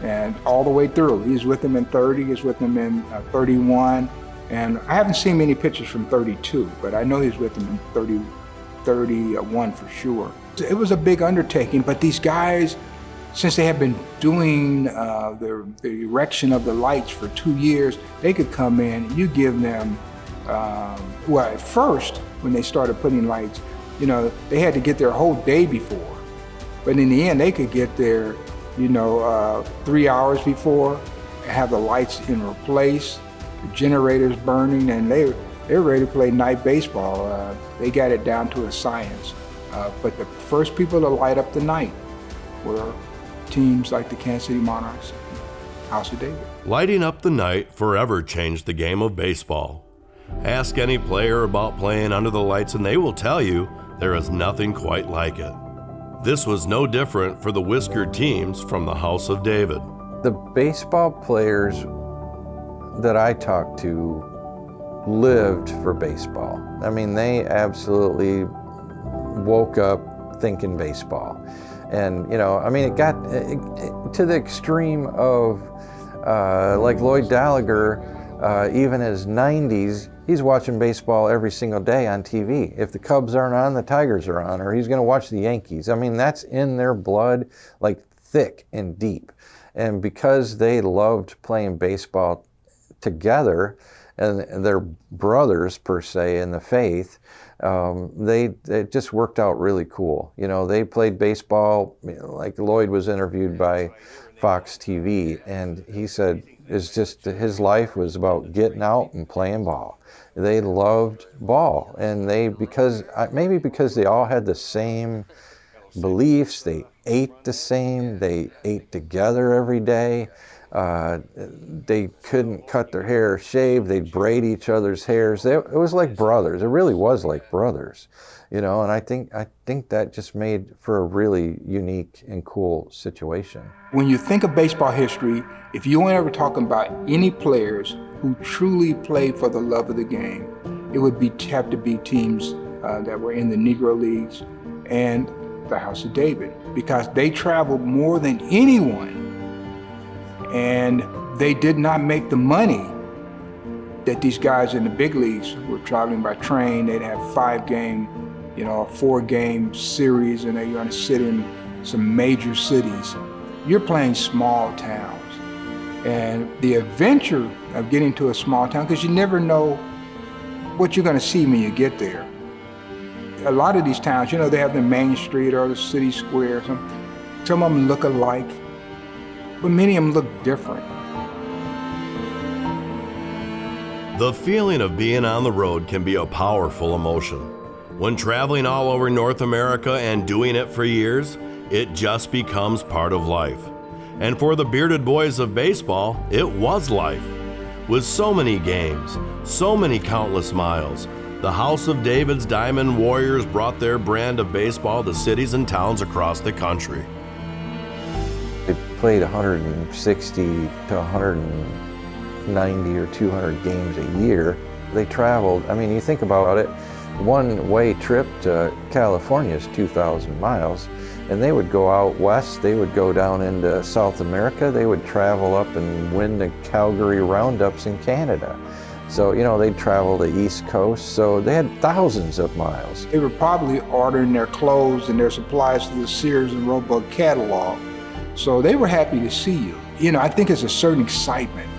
and all the way through. He's with him in 30, he's with him in 31, and I haven't seen many pictures from 32, but I know he's with him in 31 for sure. It was a big undertaking, but these guys, since they have been doing the erection of the lights for 2 years, they could come in and you give them, well, at first, when they started putting lights, you know, they had to get there a whole day before. But in the end, they could get there, you know, 3 hours before, have the lights in place, the generators burning, and they were ready to play night baseball. They got it down to a science. But the first people to light up the night were teams like the Kansas City Monarchs, House of David. Lighting up the night forever changed the game of baseball. Ask any player about playing under the lights and they will tell you there is nothing quite like it. This was no different for the whiskered teams from the House of David. The baseball players that I talked to lived for baseball. I mean, they absolutely woke up thinking baseball. And, you know, I mean, it got to the extreme of, like Lloyd Dager, even his 90s, he's watching baseball every single day on TV. If the Cubs aren't on, the Tigers are on, or he's going to watch the Yankees. I mean, that's in their blood, like thick and deep. And because they loved playing baseball together, and they're brothers per se in the faith, it just worked out really cool. You know, they played baseball, you know, like Lloyd was interviewed by Fox TV, and he said it's just his life was about getting out and playing ball. They loved ball, and maybe because they all had the same beliefs, they ate the same, they ate together every day. They couldn't cut their hair, shave, they'd braid each other's hairs. It was like brothers. It really was like brothers, you know, and I think that just made for a really unique and cool situation. When you think of baseball history, if you want to ever talk about any players who truly played for the love of the game, it would have to be teams that were in the Negro Leagues and the House of David, because they traveled more than anyone. And they did not make the money that these guys in the big leagues were traveling by train. They'd have 5-game, you know, a 4-game series, and they're going to sit in some major cities. You're playing small towns. And the adventure of getting to a small town, because you never know what you're going to see when you get there. A lot of these towns, you know, they have the main street or the city square. Some of them look alike, but many of them look different. The feeling of being on the road can be a powerful emotion. When traveling all over North America and doing it for years, it just becomes part of life. And for the bearded boys of baseball, it was life. With so many games, so many countless miles, the House of David's Diamond Warriors brought their brand of baseball to cities and towns across the country. They played 160 to 190 or 200 games a year. They traveled, I mean, you think about it, one-way trip to California is 2,000 miles, and they would go out west, they would go down into South America, they would travel up and win the Calgary Roundups in Canada. So, you know, they'd travel the East Coast, so they had thousands of miles. They were probably ordering their clothes and their supplies through the Sears and Roebuck catalog. So they were happy to see you. You know, I think it's a certain excitement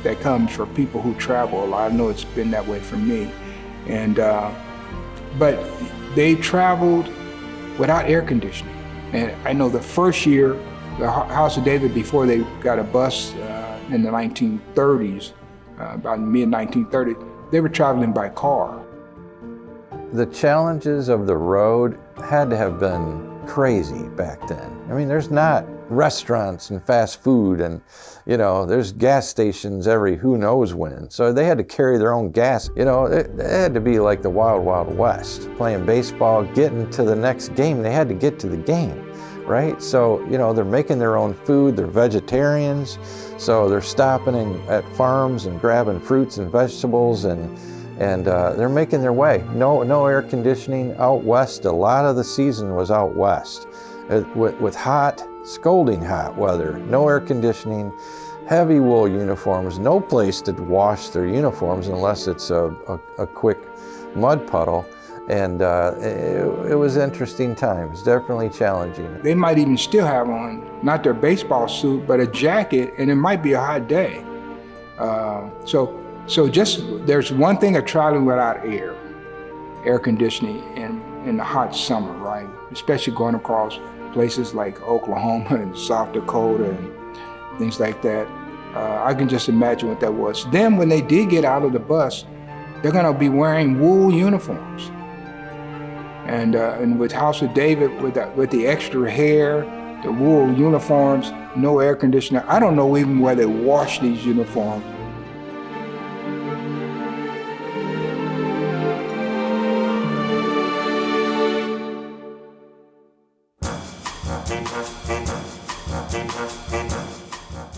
that comes for people who travel a lot. I know it's been that way for me. And, but they traveled without air conditioning. And I know the first year, the House of David, before they got a bus in the 1930s, about mid-1930s, they were traveling by car. The challenges of the road had to have been crazy back then. I mean, there's not restaurants and fast food and, you know, there's gas stations every who knows when. So they had to carry their own gas. You know, it had to be like the Wild Wild West. Playing baseball, getting to the next game, they had to get to the game, right? So, you know, they're making their own food, they're vegetarians, so they're stopping at farms and grabbing fruits and vegetables, and And they're making their way. No air conditioning out west. A lot of the season was out west with hot, scalding hot weather. No air conditioning, heavy wool uniforms, no place to wash their uniforms unless it's a quick mud puddle. And it was interesting times, definitely challenging. They might even still have on, not their baseball suit, but a jacket, and it might be a hot day. So just, there's one thing of traveling without air conditioning in the hot summer, right? Especially going across places like Oklahoma and South Dakota and things like that. I can just imagine what that was. Then when they did get out of the bus, they're gonna be wearing wool uniforms. And with House of David, with the extra hair, the wool uniforms, no air conditioner. I don't know even where they wash these uniforms.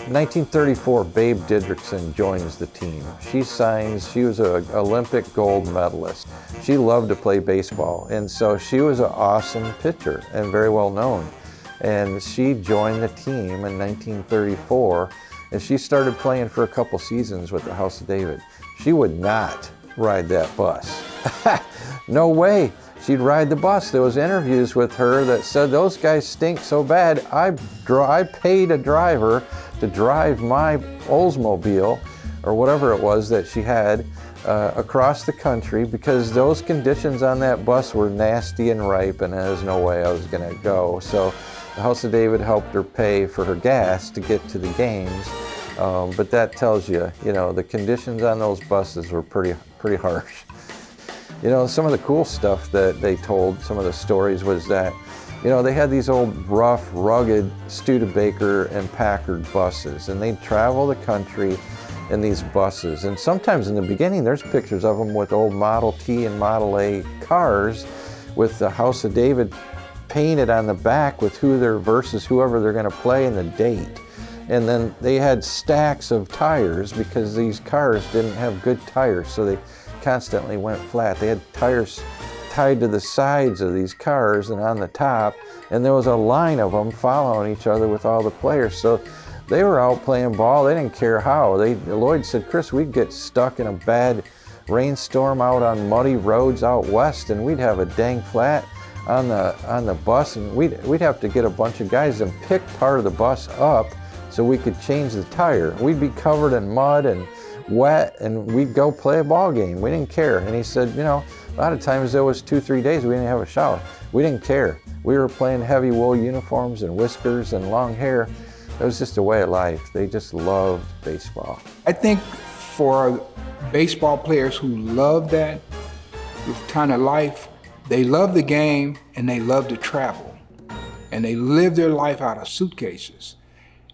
In 1934, Babe Didrikson joins the team. She was an Olympic gold medalist. She loved to play baseball, and so she was an awesome pitcher and very well known. And she joined the team in 1934, and she started playing for a couple seasons with the House of David. She would not ride that bus. No way. She'd ride the bus. There was interviews with her that said, those guys stink so bad, I paid a driver to drive my Oldsmobile, or whatever it was that she had, across the country, because those conditions on that bus were nasty and ripe, and there was no way I was gonna go. So the House of David helped her pay for her gas to get to the games. But that tells you, the conditions on those buses were pretty harsh. Some of the cool stuff that they told, some of the stories was that, they had these old rough, rugged Studebaker and Packard buses, and they'd travel the country in these buses. And sometimes in the beginning, there's pictures of them with old Model T and Model A cars with the House of David painted on the back with who they're versus whoever they're going to play and the date. And then they had stacks of tires because these cars didn't have good tires, so they constantly went flat. They had tires tied to the sides of these cars and on the top, and there was a line of them following each other with all the players. So they were out playing ball. They didn't care how. Lloyd said, Chris, we'd get stuck in a bad rainstorm out on muddy roads out west, and we'd have a dang flat on the bus, and we'd have to get a bunch of guys and pick part of the bus up so we could change the tire. We'd be covered in mud and wet, and we'd go play a ball game. We didn't care. And he said, a lot of times there was 2-3 days we didn't have a shower. We didn't care. We were playing heavy wool uniforms and whiskers and long hair. It was just a way of life. They just loved baseball. I think for baseball players who love that kind of life, they love the game and they love to travel. And they live their life out of suitcases.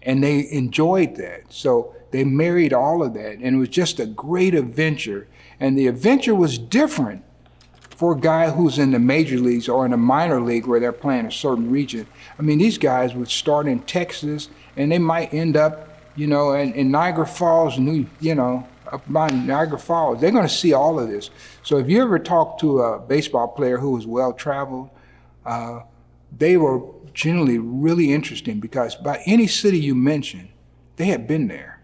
And they enjoyed that. So they married all of that, and it was just a great adventure. And the adventure was different for a guy who's in the major leagues or in a minor league where they're playing a certain region. I mean, these guys would start in Texas, and they might end up, in Niagara Falls, up by Niagara Falls. They're gonna see all of this. So if you ever talk to a baseball player who was well-traveled, they were generally really interesting because by any city you mention, they had been there.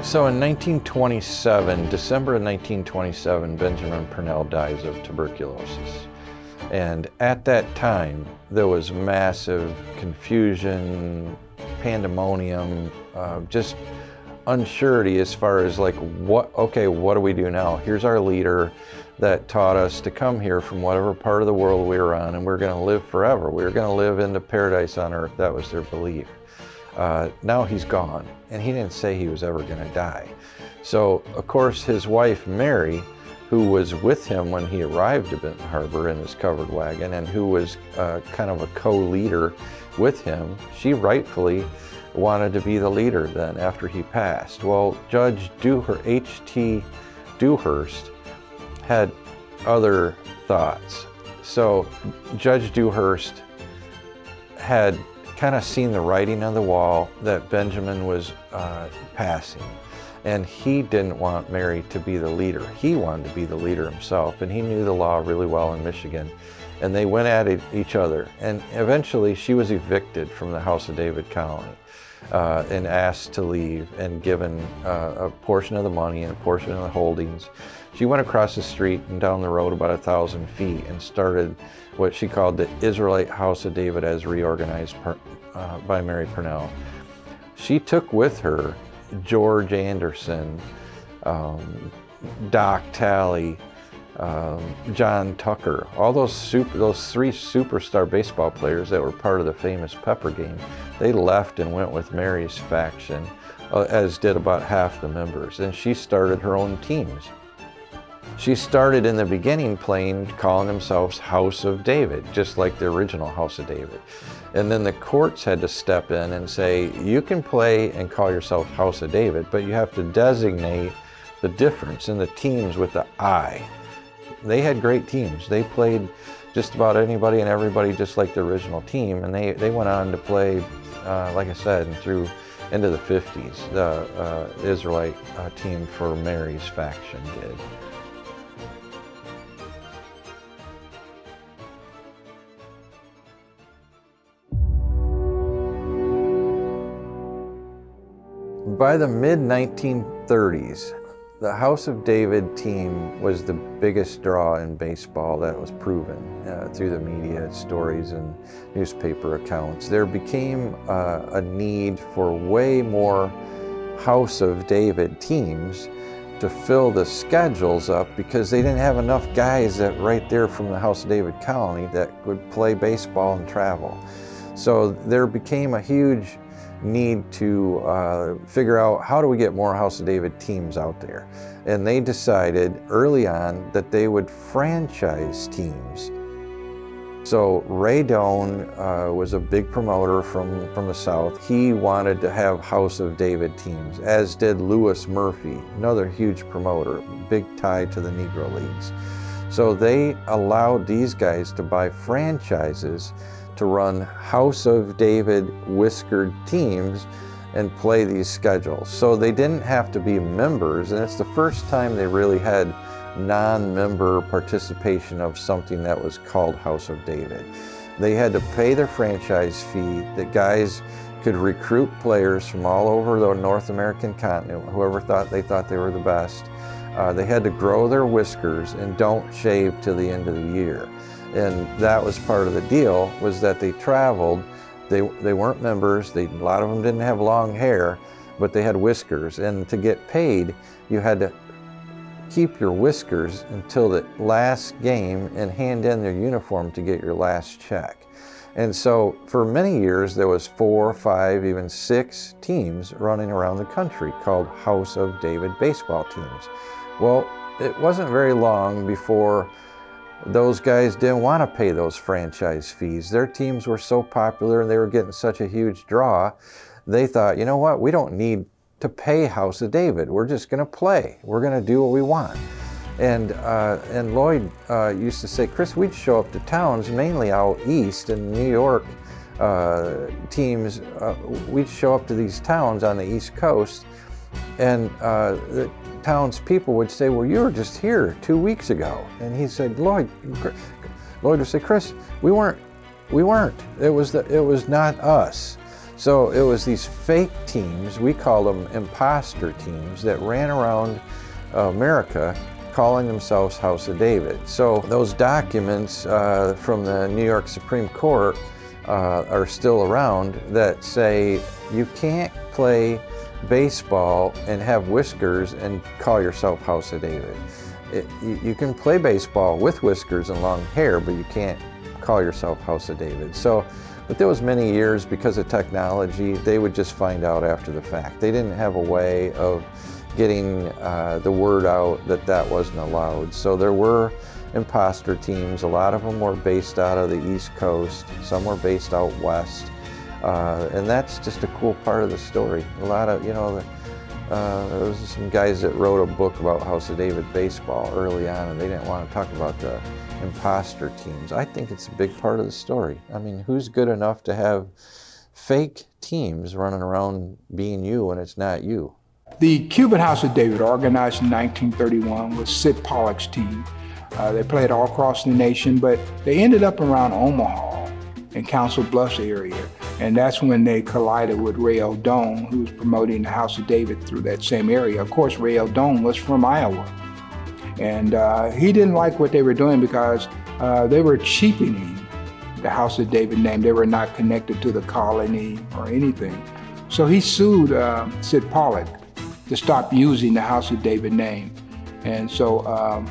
So in 1927, December of 1927, Benjamin Purnell dies of tuberculosis. And at that time, there was massive confusion, pandemonium, just unsurety as far as what do we do now? Here's our leader that taught us to come here from whatever part of the world we were on, and we're going to live forever. We were going to live into paradise on earth. That was their belief. Now he's gone, and he didn't say he was ever going to die. So, of course, his wife, Mary, who was with him when he arrived at Benton Harbor in his covered wagon, and who was kind of a co-leader with him, she rightfully wanted to be the leader then after he passed. Well, Judge H.T. Dewhurst had other thoughts. So Judge Dewhurst had kind of seen the writing on the wall that Benjamin was passing. And he didn't want Mary to be the leader. He wanted to be the leader himself, and he knew the law really well in Michigan. And they went at each other. And eventually she was evicted from the House of David colony and asked to leave and given a portion of the money and a portion of the holdings. She went across the street and down the road about 1,000 feet and started what she called the Israelite House of David as reorganized by Mary Purnell. She took with her George Anderson, Doc Talley, John Tucker, all those three superstar baseball players that were part of the famous Pepper game. They left and went with Mary's faction, as did about half the members, and she started her own teams. She started in the beginning calling themselves House of David, just like the original House of David. And then the courts had to step in and say, you can play and call yourself House of David, but you have to designate the difference in the teams with the I. They had great teams. They played just about anybody and everybody just like the original team, and they went on to play, like I said, through into the 50s. The Israelite team for Mary's faction did. By the mid-1930s, the House of David team was the biggest draw in baseball. That was proven through the media stories and newspaper accounts. There became a need for way more House of David teams to fill the schedules up because they didn't have enough guys that right there from the House of David colony that would play baseball and travel. So there became a huge need to figure out how do we get more House of David teams out there. And they decided early on that they would franchise teams. So Ray Doan was a big promoter from the South. He wanted to have House of David teams, as did Lewis Murphy, another huge promoter, big tie to the Negro Leagues. So they allowed these guys to buy franchises to run House of David whiskered teams and play these schedules. So they didn't have to be members, and it's the first time they really had non-member participation of something that was called House of David. They had to pay their franchise fee. The guys could recruit players from all over the North American continent, whoever thought they were the best. They had to grow their whiskers and don't shave till the end of the year. And that was part of the deal, was that they traveled. They weren't members. A lot of them didn't have long hair, but they had whiskers. And to get paid, you had to keep your whiskers until the last game and hand in their uniform to get your last check. And so for many years, there was 4, 5, even 6 teams running around the country called House of David baseball teams. Well, it wasn't very long before those guys didn't want to pay those franchise fees. Their teams were so popular and they were getting such a huge draw, they thought, you know what, we don't need to pay House of David. We're just going to play. We're going to do what we want. And Lloyd used to say, Chris, we'd show up to towns, mainly out east in New York teams. We'd show up to these towns on the East Coast, and the townspeople would say, well, you were just here 2 weeks ago. And he said, Lloyd would say, Chris, we weren't. It was not us. So it was these fake teams, we call them imposter teams, that ran around America calling themselves House of David. So those documents from the New York Supreme Court are still around that say you can't play baseball and have whiskers and call yourself House of David. You can play baseball with whiskers and long hair, but you can't call yourself House of David. But there was many years, because of technology, they would just find out after the fact. They didn't have a way of getting the word out that wasn't allowed. So there were imposter teams. A lot of them were based out of the East Coast. Some were based out west. And that's just a cool part of the story. A lot of, there was some guys that wrote a book about House of David baseball early on, and they didn't want to talk about the imposter teams. I think it's a big part of the story. I mean, who's good enough to have fake teams running around being you when it's not you? The Cuban House of David, organized in 1931, was Sid Pollock's team. They played all across the nation, but they ended up around Omaha and Council Bluffs area. And that's when they collided with Ray Eldon, who was promoting the House of David through that same area. Of course, Ray Eldon was from Iowa. And he didn't like what they were doing because they were cheapening the House of David name. They were not connected to the colony or anything. So he sued Sid Pollock to stop using the House of David name. And so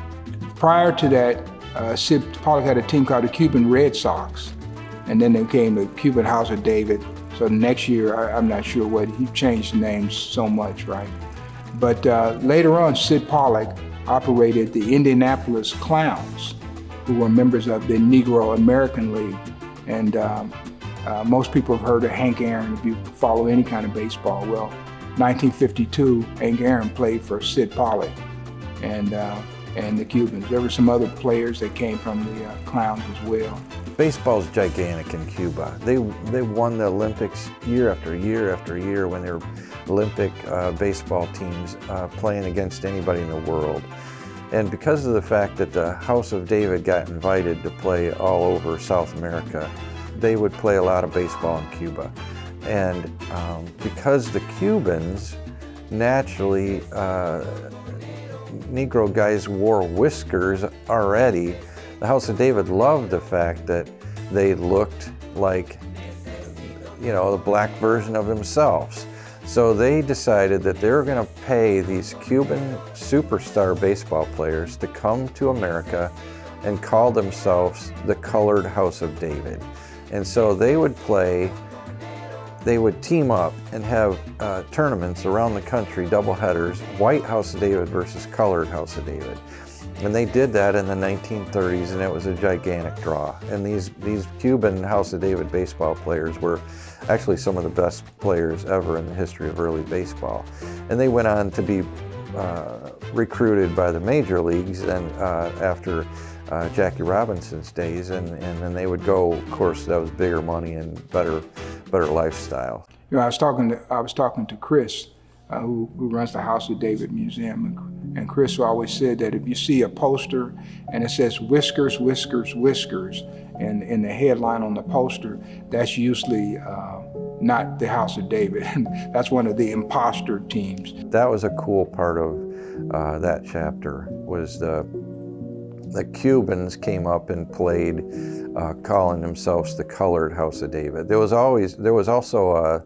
prior to that, Sid Pollock had a team called the Cuban Red Sox. And then they became the Cuban House of David. So next year, I'm not sure what, he changed the names so much, right? But later on, Sid Pollock operated the Indianapolis Clowns, who were members of the Negro American League. And most people have heard of Hank Aaron if you follow any kind of baseball. Well, 1952, Hank Aaron played for Sid Pollock and the Cubans. There were some other players that came from the Clowns as well. Baseball's gigantic in Cuba. They won the Olympics year after year after year when they were Olympic baseball teams playing against anybody in the world. And because of the fact that the House of David got invited to play all over South America, they would play a lot of baseball in Cuba. And because the Cubans naturally, Negro guys wore whiskers already, the House of David loved the fact that they looked like, you know, the black version of themselves. So they decided that they were going to pay these Cuban superstar baseball players to come to America and call themselves the Colored House of David. And so they would team up and have tournaments around the country, doubleheaders, White House of David versus Colored House of David. And they did that in the 1930s, and it was a gigantic draw. And these Cuban House of David baseball players were actually some of the best players ever in the history of early baseball. And they went on to be recruited by the major leagues and after Jackie Robinson's days, and then they would go, of course, that was bigger money and better lifestyle. You know, I was talking to Chris, who runs the House of David Museum, and Chris always said that if you see a poster and it says whiskers, whiskers, whiskers, and in the headline on the poster, that's usually not the House of David. That's one of the imposter teams. That was a cool part of that chapter, was the Cubans came up and played, calling themselves the Colored House of David. There was also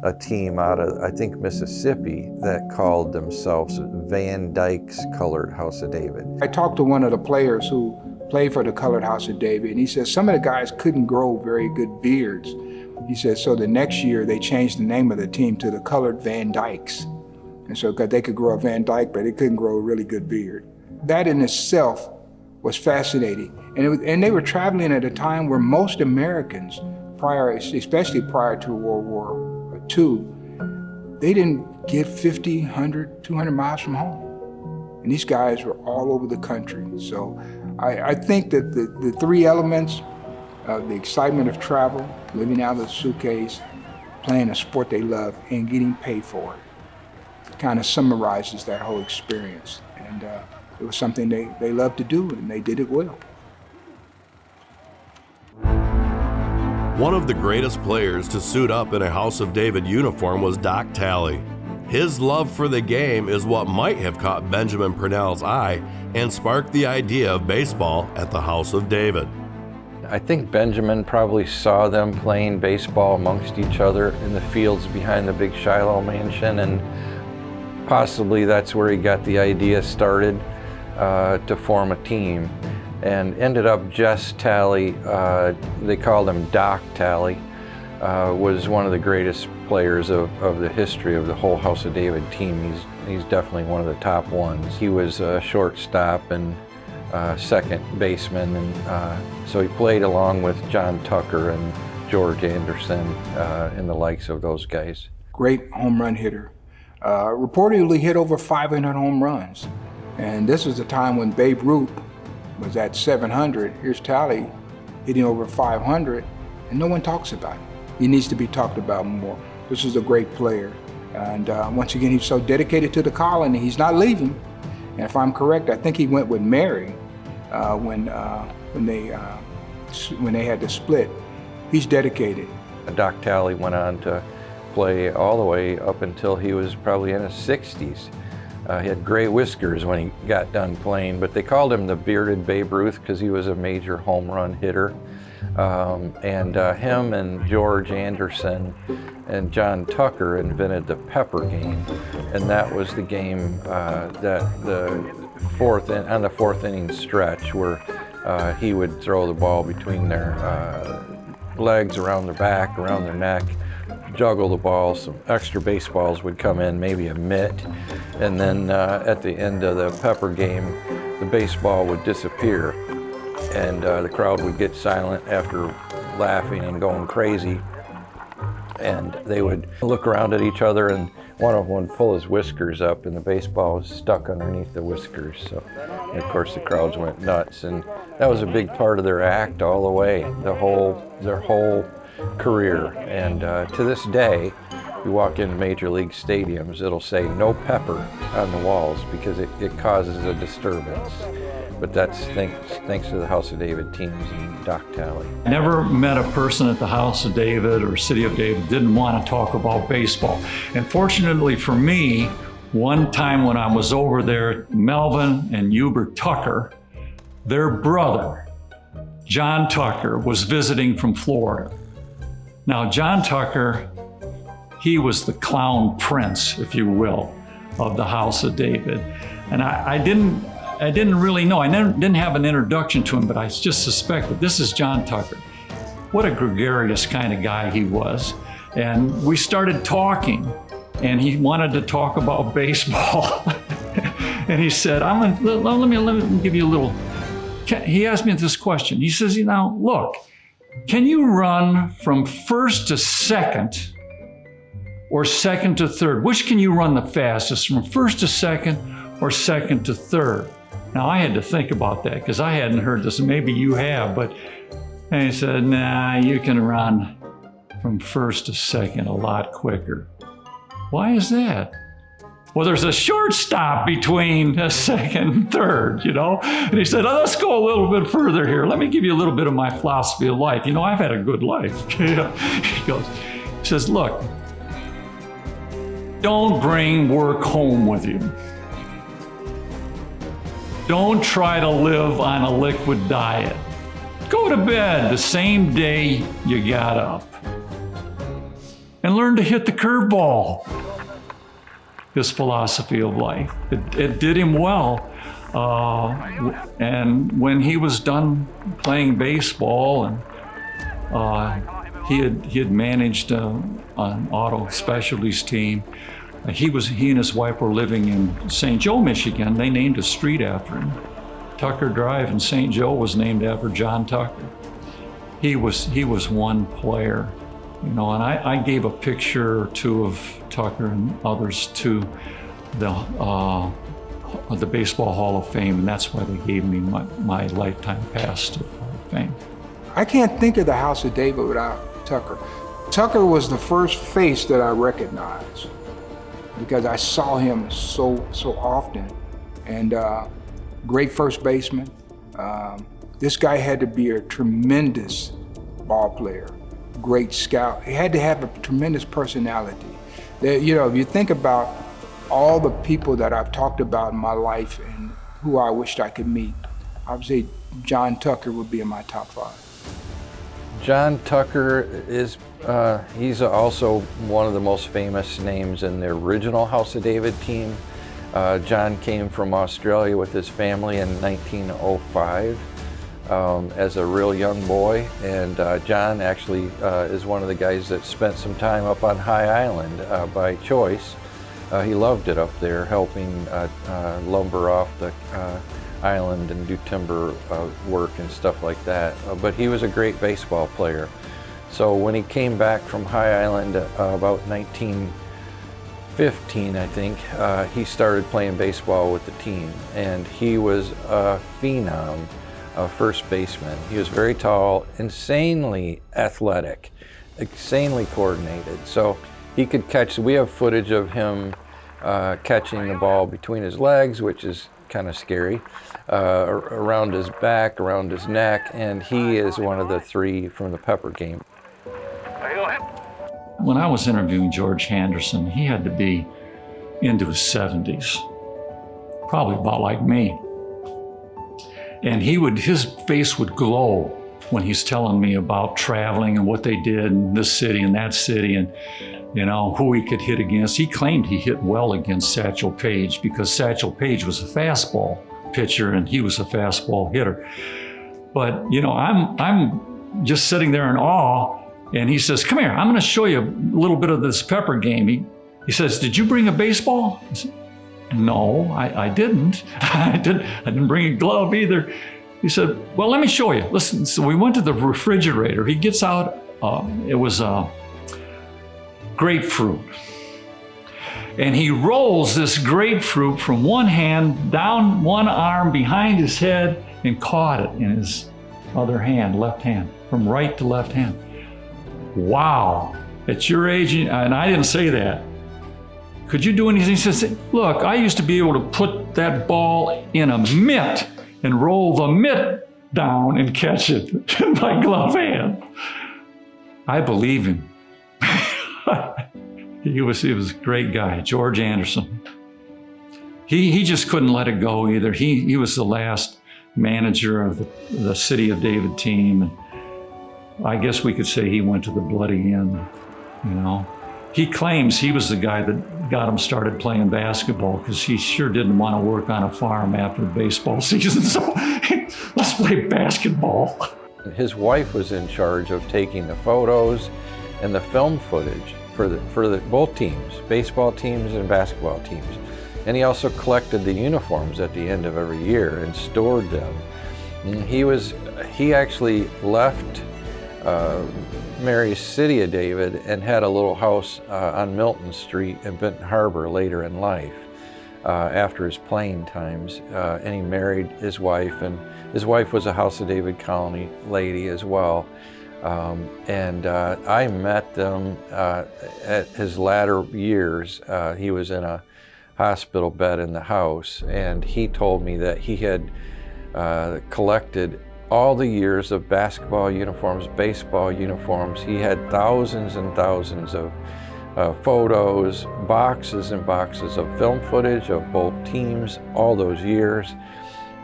a team out of, I think, Mississippi that called themselves Van Dyke's Colored House of David. I talked to one of the players who played for the Colored House of David, and he said some of the guys couldn't grow very good beards. He said, so the next year they changed the name of the team to the Colored Van Dykes. And so they could grow a Van Dyke, but they couldn't grow a really good beard. That in itself was fascinating. And they were traveling at a time where most Americans, especially prior to World War II, they didn't get 50, 100, 200 miles from home. And these guys were all over the country. So I think that the three elements of the excitement of travel, living out of the suitcase, playing a sport they love, and getting paid for it kind of summarizes that whole experience. And it was something they loved to do, and they did it well. One of the greatest players to suit up in a House of David uniform was Doc Talley. His love for the game is what might have caught Benjamin Purnell's eye and sparked the idea of baseball at the House of David. I think Benjamin probably saw them playing baseball amongst each other in the fields behind the big Shiloh mansion, and possibly that's where he got the idea started to form a team. And ended up Jess Talley, they called him Doc Talley, was one of the greatest players of the history of the whole House of David team. He's definitely one of the top ones. He was a shortstop and second baseman, and so he played along with John Tucker and George Anderson and the likes of those guys. Great home run hitter. Reportedly hit over 500 home runs. And this was the time when Babe Ruth was at 700. Here's Talley hitting over 500, and no one talks about him. He needs to be talked about more. This is a great player. And once again, he's so dedicated to the colony, he's not leaving. And if I'm correct, I think he went with Mary when they had to split. He's dedicated. Doc Talley went on to play all the way up until he was probably in his 60s. He had gray whiskers when he got done playing, but they called him the bearded Babe Ruth because he was a major home run hitter. Him and George Anderson and John Tucker invented the pepper game, and that was the game on the fourth inning stretch where he would throw the ball between their legs, around their back, around their neck, juggle the ball. Some extra baseballs would come in, maybe a mitt, and then at the end of the pepper game, the baseball would disappear, and the crowd would get silent after laughing and going crazy, and they would look around at each other, and one of them would pull his whiskers up, and the baseball was stuck underneath the whiskers. So, and of course, the crowds went nuts, and that was a big part of their act all the way, their whole career. And to this day, you walk in major league stadiums, it'll say no pepper on the walls because it causes a disturbance. But that's thanks to the House of David teams and Doc Talley. I never met a person at the House of David or City of David didn't want to talk about baseball. And fortunately for me, one time when I was over there, Melvin and Hubert Tucker, their brother, John Tucker, was visiting from Florida. Now, John Tucker, he was the clown prince, if you will, of the House of David. And I didn't really know. I didn't have an introduction to him, but I just suspected this is John Tucker. What a gregarious kind of guy he was. And we started talking, and he wanted to talk about baseball. And he said, let me give you a little. He asked me this question. He says, look, can you run from first to second or second to third? Which can you run the fastest, from first to second or second to third? Now, I had to think about that because I hadn't heard this. Maybe you have, and he said, nah, you can run from first to second a lot quicker. Why is that? Well, there's a shortstop between a second and third, And he said, let's go a little bit further here. Let me give you a little bit of my philosophy of life. I've had a good life. He says, look, don't bring work home with you. Don't try to live on a liquid diet. Go to bed the same day you got up. And learn to hit the curveball. His philosophy of life. It did him well. And when he was done playing baseball, and he had managed an auto specialties team. He and his wife were living in St. Joe, Michigan. They named a street after him. Tucker Drive in St. Joe was named after John Tucker. He was one player. And I gave a picture or two of Tucker and others to the Baseball Hall of Fame, and that's why they gave me my lifetime pass to the Hall of Fame. I can't think of the House of David without Tucker. Tucker was the first face that I recognized because I saw him so often, and great first baseman. This guy had to be a tremendous ball player. Great scout. He had to have a tremendous personality. If you think about all the people that I've talked about in my life and who I wished I could meet, I would say John Tucker would be in my top 5. John Tucker he's also one of the most famous names in the original House of David team. John came from Australia with his family in 1905. As a real young boy, and John actually is one of the guys that spent some time up on High Island by choice. He loved it up there, helping lumber off the island and do timber work and stuff like that. But he was a great baseball player. So when he came back from High Island about 1915, I think, he started playing baseball with the team, and he was a phenom. First baseman. He was very tall, insanely athletic, insanely coordinated. So he could catch. We have footage of him catching the ball between his legs, which is kind of scary, around his back, around his neck, and he is one of the 3 from the Pepper game. When I was interviewing George Henderson, he had to be into his 70s, probably about like me. And his face would glow when he's telling me about traveling and what they did in this city and that city and, you know, who he could hit against. He claimed he hit well against Satchel Page because Satchel Page was a fastball pitcher and he was a fastball hitter. But, you know, I'm just sitting there in awe, and he says, come here, I'm gonna show you a little bit of this Pepper game. He says, did you bring a baseball? I said, no, I didn't. I didn't bring a glove either. He said, well, let me show you. Listen, so we went to the refrigerator. He gets out, it was grapefruit. And he rolls this grapefruit from one hand, down one arm, behind his head, and caught it in his other hand, left hand, from right to left hand. Wow, at your age, and I didn't say that. Could you do anything? He says, look, I used to be able to put that ball in a mitt and roll the mitt down and catch it in my glove hand. I believe him. He was a great guy, George Anderson. He just couldn't let it go either. He was the last manager of the City of David team. And I guess we could say he went to the bloody end, you know. He claims he was the guy that got him started playing basketball because he sure didn't want to work on a farm after the baseball season, so let's play basketball. His wife was in charge of taking the photos and the film footage for both teams, baseball teams and basketball teams. And he also collected the uniforms at the end of every year and stored them. And he actually left Mary's City of David and had a little house on Milton Street in Benton Harbor later in life after his playing times. And he married his wife, and his wife was a House of David colony lady as well. I met them at his latter years. He was in a hospital bed in the house, and he told me that he had collected all the years of basketball uniforms, baseball uniforms. He had thousands and thousands of photos, boxes and boxes of film footage of both teams all those years.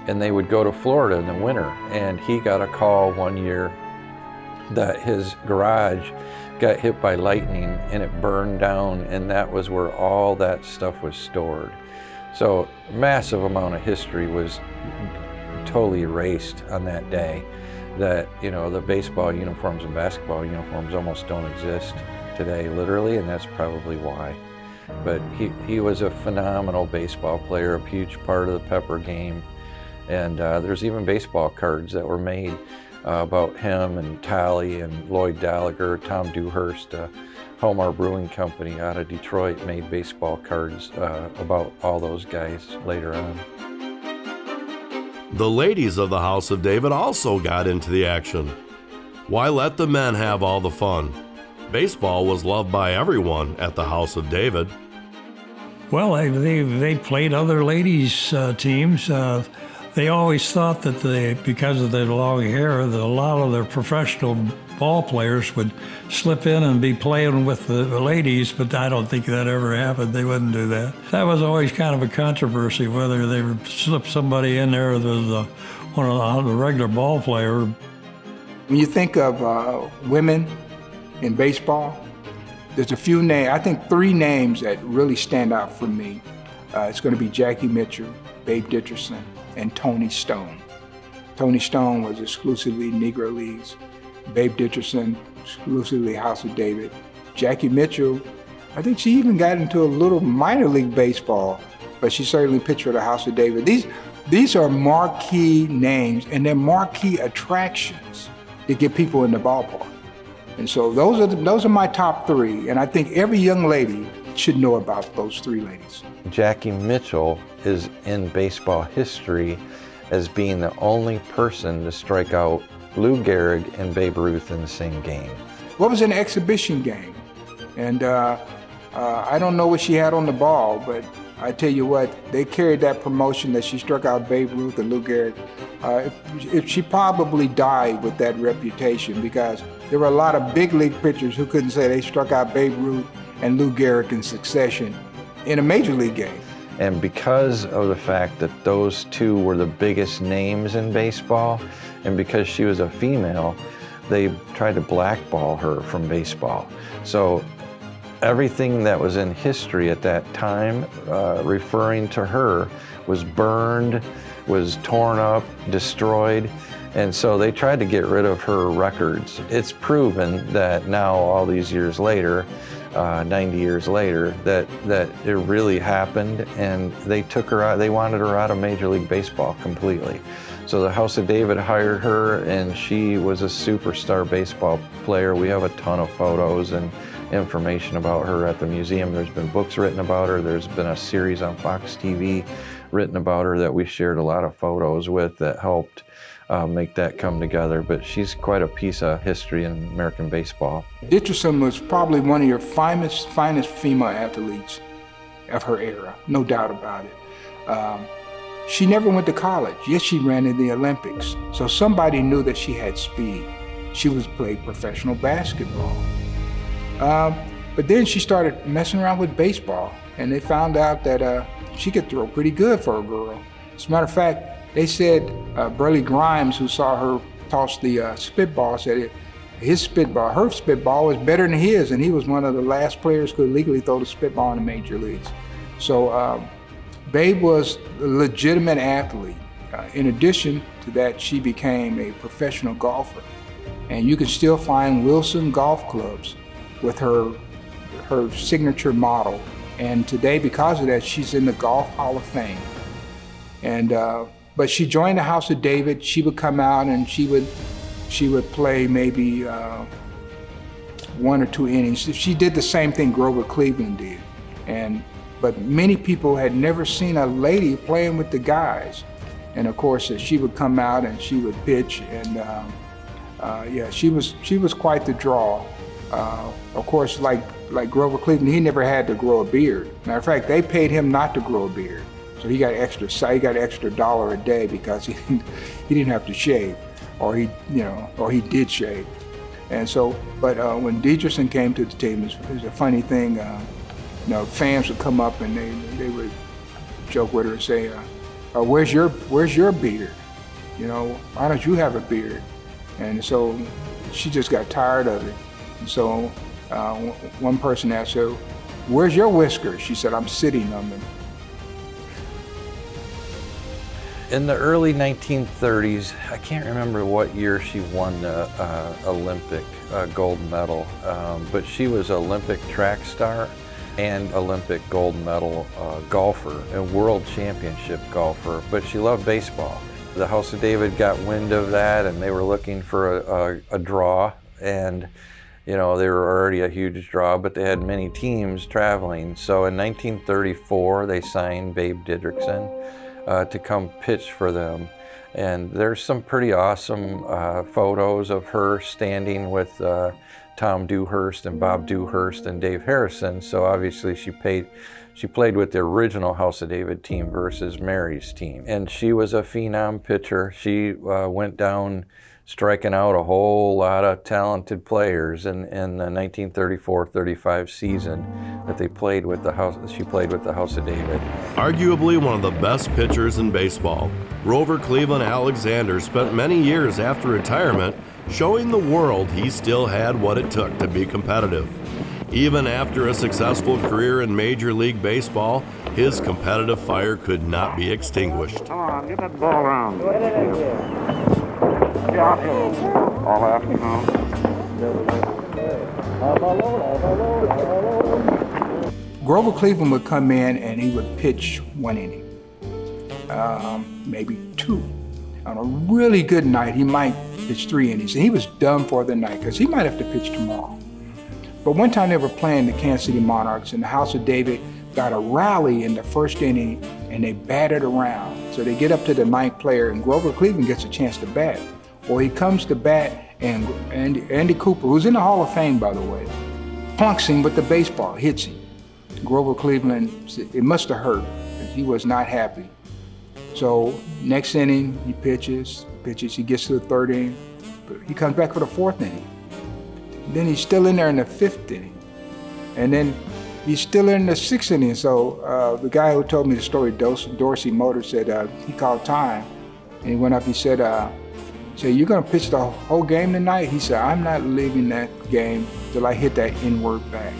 And they would go to Florida in the winter, and he got a call one year that his garage got hit by lightning and it burned down, and that was where all that stuff was stored. So massive amount of history was totally erased on that day, that, you know, the baseball uniforms and basketball uniforms almost don't exist today, literally, and that's probably why. But he was a phenomenal baseball player, a huge part of the Pepper game, and there's even baseball cards that were made about him, and Tally and Lloyd Dager. Tom Dewhurst, Hallmark Brewing Company out of Detroit, made baseball cards about all those guys later on. The ladies of the House of David also got into the action. Why let the men have all the fun? Baseball was loved by everyone at the House of David. Well, they played other ladies' teams. They always thought that because of their long hair, that a lot of their professional ball players would slip in and be playing with the ladies, but I don't think that ever happened. They wouldn't do that. That was always kind of a controversy, whether they would slip somebody in there that was one of the regular ball player. When you think of women in baseball, there's a few names, I think 3 names that really stand out for me. It's going to be Jackie Mitchell, Babe Didrikson, and Toni Stone. Toni Stone was exclusively Negro Leagues. Babe Didrikson, exclusively House of David. Jackie Mitchell, I think she even got into a little minor league baseball, but she certainly pitched for the House of David. These are marquee names, and they're marquee attractions that get people in the ballpark. And so those are my top 3, and I think every young lady should know about those 3 ladies. Jackie Mitchell is in baseball history as being the only person to strike out Lou Gehrig and Babe Ruth in the same game. What was an exhibition game? And I don't know what she had on the ball, but I tell you what, they carried that promotion that she struck out Babe Ruth and Lou Gehrig. She probably died with that reputation, because there were a lot of big league pitchers who couldn't say they struck out Babe Ruth and Lou Gehrig in succession in a major league game. And because of the fact that those two were the biggest names in baseball, and because she was a female, they tried to blackball her from baseball. So everything that was in history at that time referring to her was burned, was torn up, destroyed. And so they tried to get rid of her records. It's proven that now, all these years later, 90 years later, that it really happened, and they took her out. They wanted her out of Major League Baseball completely. So the House of David hired her, and she was a superstar baseball player. We have a ton of photos and information about her at the museum. There's been books written about her. There's been a series on Fox TV written about her that we shared a lot of photos with that helped make that come together. But she's quite a piece of history in American baseball. Didrikson was probably one of your finest female athletes of her era, no doubt about it. She never went to college, yet she ran in the Olympics. So somebody knew that she had speed. She played professional basketball. But then she started messing around with baseball, and they found out that she could throw pretty good for a girl. As a matter of fact, they said Burley Grimes, who saw her toss the spitball, said her spitball was better than his, and he was one of the last players who could legally throw the spitball in the major leagues. So Babe was a legitimate athlete. In addition to that, she became a professional golfer. And you can still find Wilson golf clubs with her signature model. And today, because of that, she's in the Golf Hall of Fame. And but she joined the House of David. She would come out and she would play maybe 1 or 2 innings. She did the same thing Grover Cleveland did. But many people had never seen a lady playing with the guys. And of course, she would come out and she would pitch, and yeah, she was quite the draw. Of course, like Grover Cleveland, he never had to grow a beard. Matter of fact, they paid him not to grow a beard, so he got extra $1 a day because he didn't have to shave, or he did shave. And so, but when Didrikson came to the team, it was a funny thing. Fans would come up and they would joke with her and say, "Where's your beard? Why don't you have a beard?" And so she just got tired of it. And so one person asked her, "Where's your whiskers?" She said, "I'm sitting on them." In the early 1930s, I can't remember what year she won the Olympic gold medal, but she was Olympic track star and Olympic gold medal golfer and world championship golfer, but she loved baseball. The House of David got wind of that, and they were looking for a draw, and they were already a huge draw, but they had many teams traveling. So in 1934, they signed Babe Didrikson to come pitch for them. And there's some pretty awesome photos of her standing with Tom Dewhurst and Bob Dewhurst and Dave Harrison. So obviously she played with the original House of David team versus Mary's team. And she was a phenom pitcher. She went down striking out a whole lot of talented players in the 1934-35 season that she played with the House of David. Arguably one of the best pitchers in baseball, Grover Cleveland Alexander spent many years after retirement showing the world he still had what it took to be competitive. Even after a successful career in Major League Baseball, his competitive fire could not be extinguished. Come on, get that ball around. All afternoon. Grover Cleveland would come in and he would pitch 1 inning, maybe 2. On a really good night, he might pitch 3 innings, and he was done for the night because he might have to pitch tomorrow. But one time they were playing the Kansas City Monarchs, and the House of David got a rally in the first inning, and they batted around. So they get up to the 9th player, and Grover Cleveland gets a chance to bat. Well, he comes to bat, and Andy Cooper, who's in the Hall of Fame, by the way, plunks him with the baseball, hits him. Grover Cleveland, it must have hurt. He was not happy. So next inning, he pitches, he gets to the third inning, but he comes back for the fourth inning. Then he's still in there in the fifth inning. And then he's still in the sixth inning. So the guy who told me the story, Dorsey Motor, said he called time. And he went up, he said, you're gonna pitch the whole game tonight? He said, I'm not leaving that game till I hit that inward back.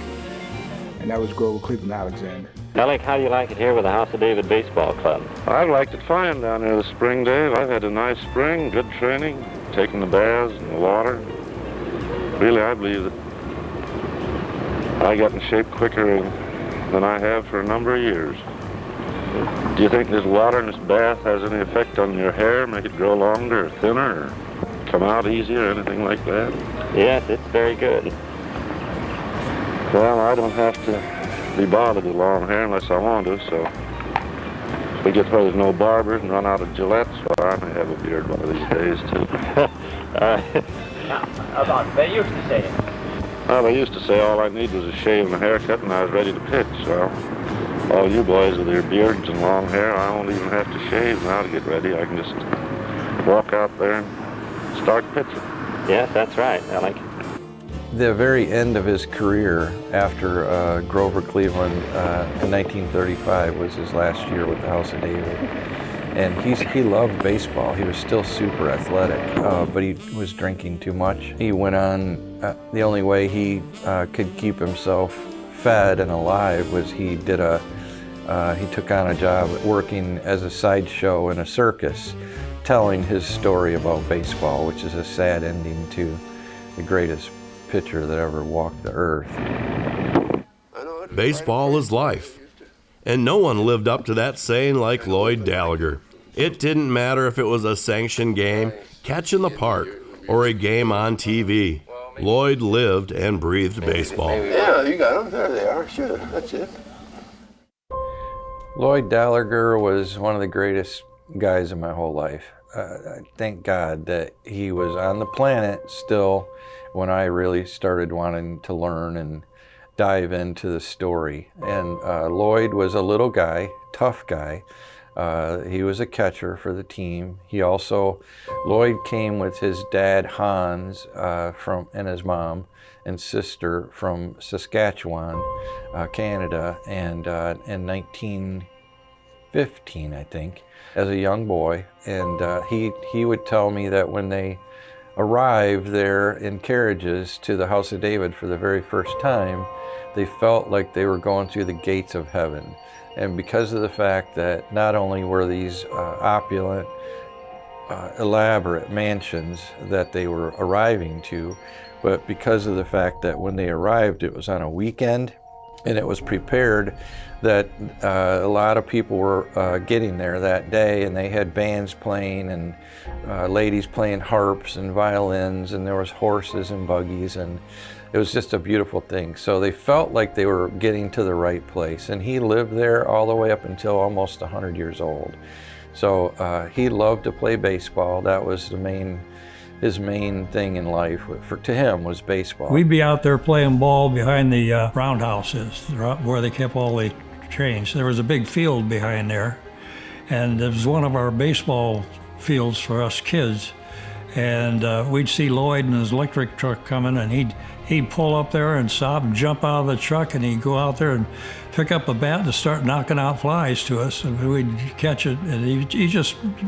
And that was Grover Cleveland Alexander. Alec, how do you like it here with the House of David Baseball Club? I've liked it fine down here this spring, Dave. I've had a nice spring, good training, taking the baths and the water. Really, I believe that I got in shape quicker than I have for a number of years. Do you think this water in this bath has any effect on your hair, make it grow longer or thinner, or come out easier, or anything like that? Yes, it's very good. Well, I don't have to be bothered with long hair unless I want to, so if we get where there's no barbers and run out of Gillette, so I may have a beard one of these days, too. They used to say it. Well, they used to say all I need was a shave and a haircut and I was ready to pitch, so all you boys with your beards and long hair, I won't even have to shave now to get ready. I can just walk out there and start pitching. Yes, that's right, Alec. The very end of his career after Grover Cleveland in 1935 was his last year with the House of David. And he loved baseball. He was still super athletic, but he was drinking too much. He went on, the only way he could keep himself fed and alive was he took on a job working as a sideshow in a circus, telling his story about baseball, which is a sad ending to the greatest pitcher that ever walked the earth. Baseball is life. And no one lived up to that saying like Lloyd Dager. It didn't matter if it was a sanctioned game, catch in the park, or a game on TV. Lloyd lived and breathed baseball. Yeah, you got them. There they are. Sure, that's it. Lloyd Dager was one of the greatest guys in my whole life. Thank God that he was on the planet still when I really started wanting to learn and dive into the story. And Lloyd was a little guy, tough guy. He was a catcher for the team. Lloyd came with his dad Hans and his mom and sister from Saskatchewan, Canada, and in 1915, I think, as a young boy. And he would tell me that when they arrived there in carriages to the House of David for the very first time, they felt like they were going through the gates of heaven. And because of the fact that not only were these opulent, elaborate mansions that they were arriving to, but because of the fact that when they arrived it was on a weekend and it was prepared that a lot of people were getting there that day, and they had bands playing and ladies playing harps and violins, and there was horses and buggies, and it was just a beautiful thing. So they felt like they were getting to the right place, and he lived there all the way up until almost 100 years old. So he loved to play baseball. That was his main thing in life to him was baseball. We'd be out there playing ball behind the roundhouses where they kept all the trains. There was a big field behind there, and it was one of our baseball fields for us kids. And we'd see Lloyd in his electric truck coming, and he'd pull up there and stop and jump out of the truck, and he'd go out there and pick up a bat and start knocking out flies to us, and we'd catch it. And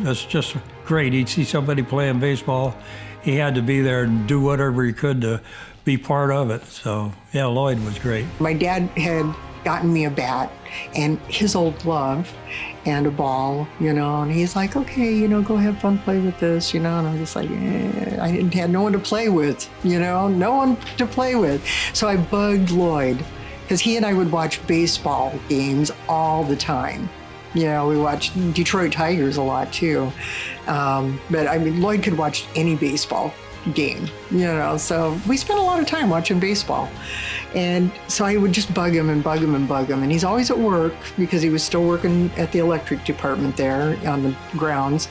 that's just great. He'd see somebody playing baseball, he had to be there and do whatever he could to be part of it. So yeah, Lloyd was great. My dad had gotten me a bat and his old glove and a ball, and he's like, okay, go have fun, play with this, and I'm just like, I had no one to play with, no one to play with. So I bugged Lloyd, because he and I would watch baseball games all the time. We watched Detroit Tigers a lot too. But Lloyd could watch any baseball game, so we spent a lot of time watching baseball. And so I would just bug him and bug him and bug him. And he's always at work because he was still working at the electric department there on the grounds.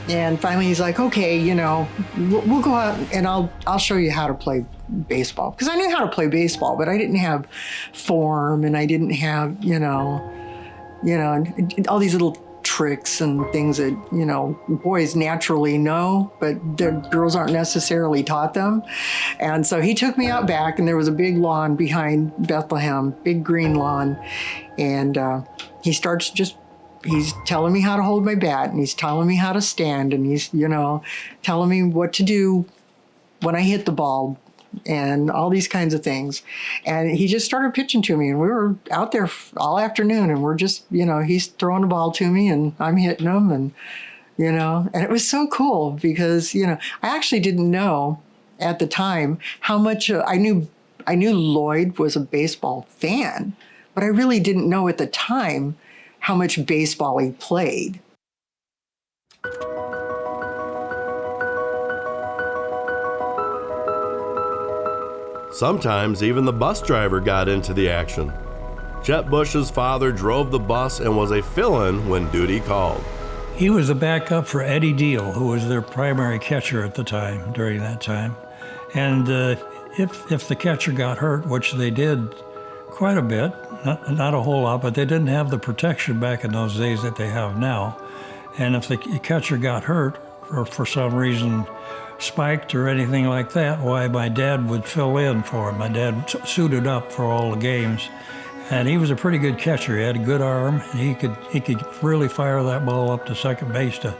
And finally he's like, okay, you know, we'll go out and I'll show you how to play baseball. Because I knew how to play baseball, but I didn't have form, and I didn't have, you know, all these little tricks and things that, you know, boys naturally know, but the girls aren't necessarily taught them. And so he took me out back, and there was a big lawn behind Bethlehem, big green lawn. And he's telling me how to hold my bat, and he's telling me how to stand, and he's, you know, telling me what to do when I hit the ball, and all these kinds of things. And he just started pitching to me, and we were out there all afternoon, and we're just, you know, he's throwing the ball to me and I'm hitting them, and, you know, and it was so cool because, you know, I actually didn't know at the time how much I knew Lloyd was a baseball fan, but I really didn't know at the time how much baseball he played. Sometimes even the bus driver got into the action. Chet Bush's father drove the bus and was a fill-in when duty called. He was a backup for Eddie Deal, who was their primary catcher at the time, during that time. And if the catcher got hurt, which they did quite a bit, not a whole lot, but they didn't have the protection back in those days that they have now. And if the catcher got hurt, or for some reason spiked or anything like that, why, my dad would fill in for him. My dad suited up for all the games, and he was a pretty good catcher. He had a good arm, and he could really fire that ball up to second base to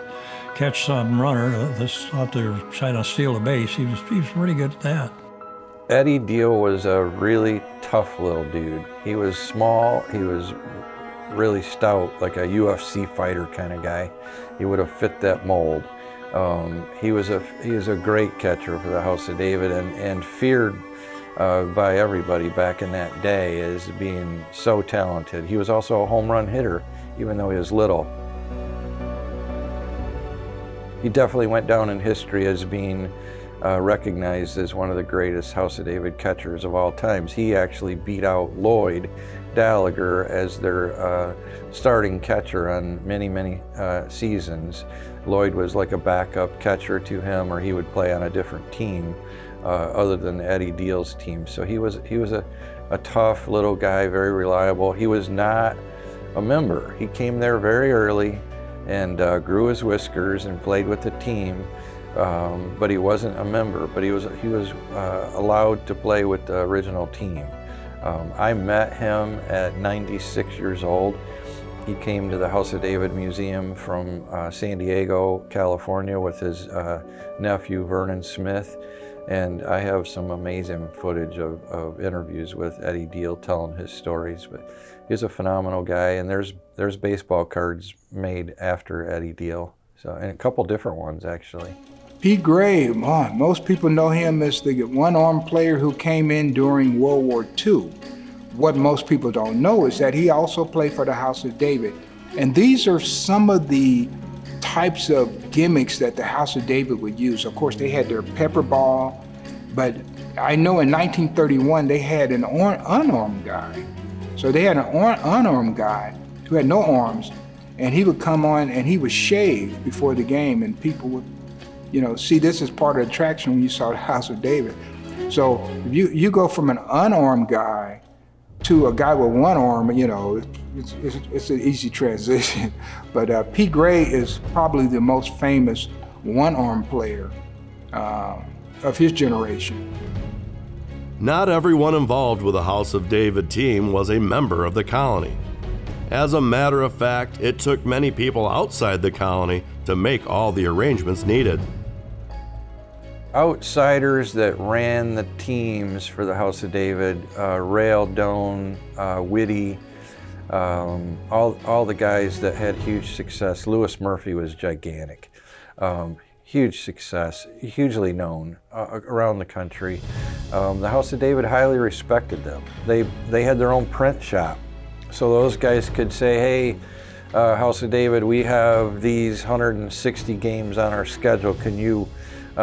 catch some runner that's out there trying to steal a base. He was pretty good at that. Eddie Deal was a really tough little dude. He was small, he was really stout, like a UFC fighter kind of guy. He would have fit that mold. He was a great catcher for the House of David, and feared by everybody back in that day as being so talented. He was also a home run hitter, even though he was little. He definitely went down in history as being recognized as one of the greatest House of David catchers of all times. He actually beat out Lloyd Dager as their starting catcher on many seasons. Lloyd was like a backup catcher to him, or he would play on a different team other than Eddie Deal's team. So he was a tough little guy, very reliable. He was not a member. He came there very early and grew his whiskers and played with the team, but he wasn't a member. But he was allowed to play with the original team. I met him at 96 years old. He came to the House of David Museum from San Diego, California with his nephew Vernon Smith, and I have some amazing footage of interviews with Eddie Deal telling his stories. But he's a phenomenal guy, and there's baseball cards made after Eddie Deal, so, and a couple different ones actually. Pete Gray, most people know him as the one-armed player who came in during World War II. What most people don't know is that he also played for the House of David. And these are some of the types of gimmicks that the House of David would use. Of course, they had their pepper ball, but I know in 1931 they had an unarmed guy. So they had an unarmed guy who had no arms, and he would come on and he would shave before the game, and people would, you know, see this as part of the attraction when you saw the House of David. So if you go from an unarmed guy to a guy with one arm, you know, it's an easy transition. But Pete Gray is probably the most famous one-arm player of his generation. Not everyone involved with the House of David team was a member of the colony. As a matter of fact, it took many people outside the colony to make all the arrangements needed. Outsiders that ran the teams for the House of David, Rail Doan, Whitty, all the guys that had huge success. Lewis Murphy was gigantic. Huge success, hugely known around the country. The House of David highly respected them. They had their own print shop. So those guys could say, hey, House of David, we have these 160 games on our schedule. Can you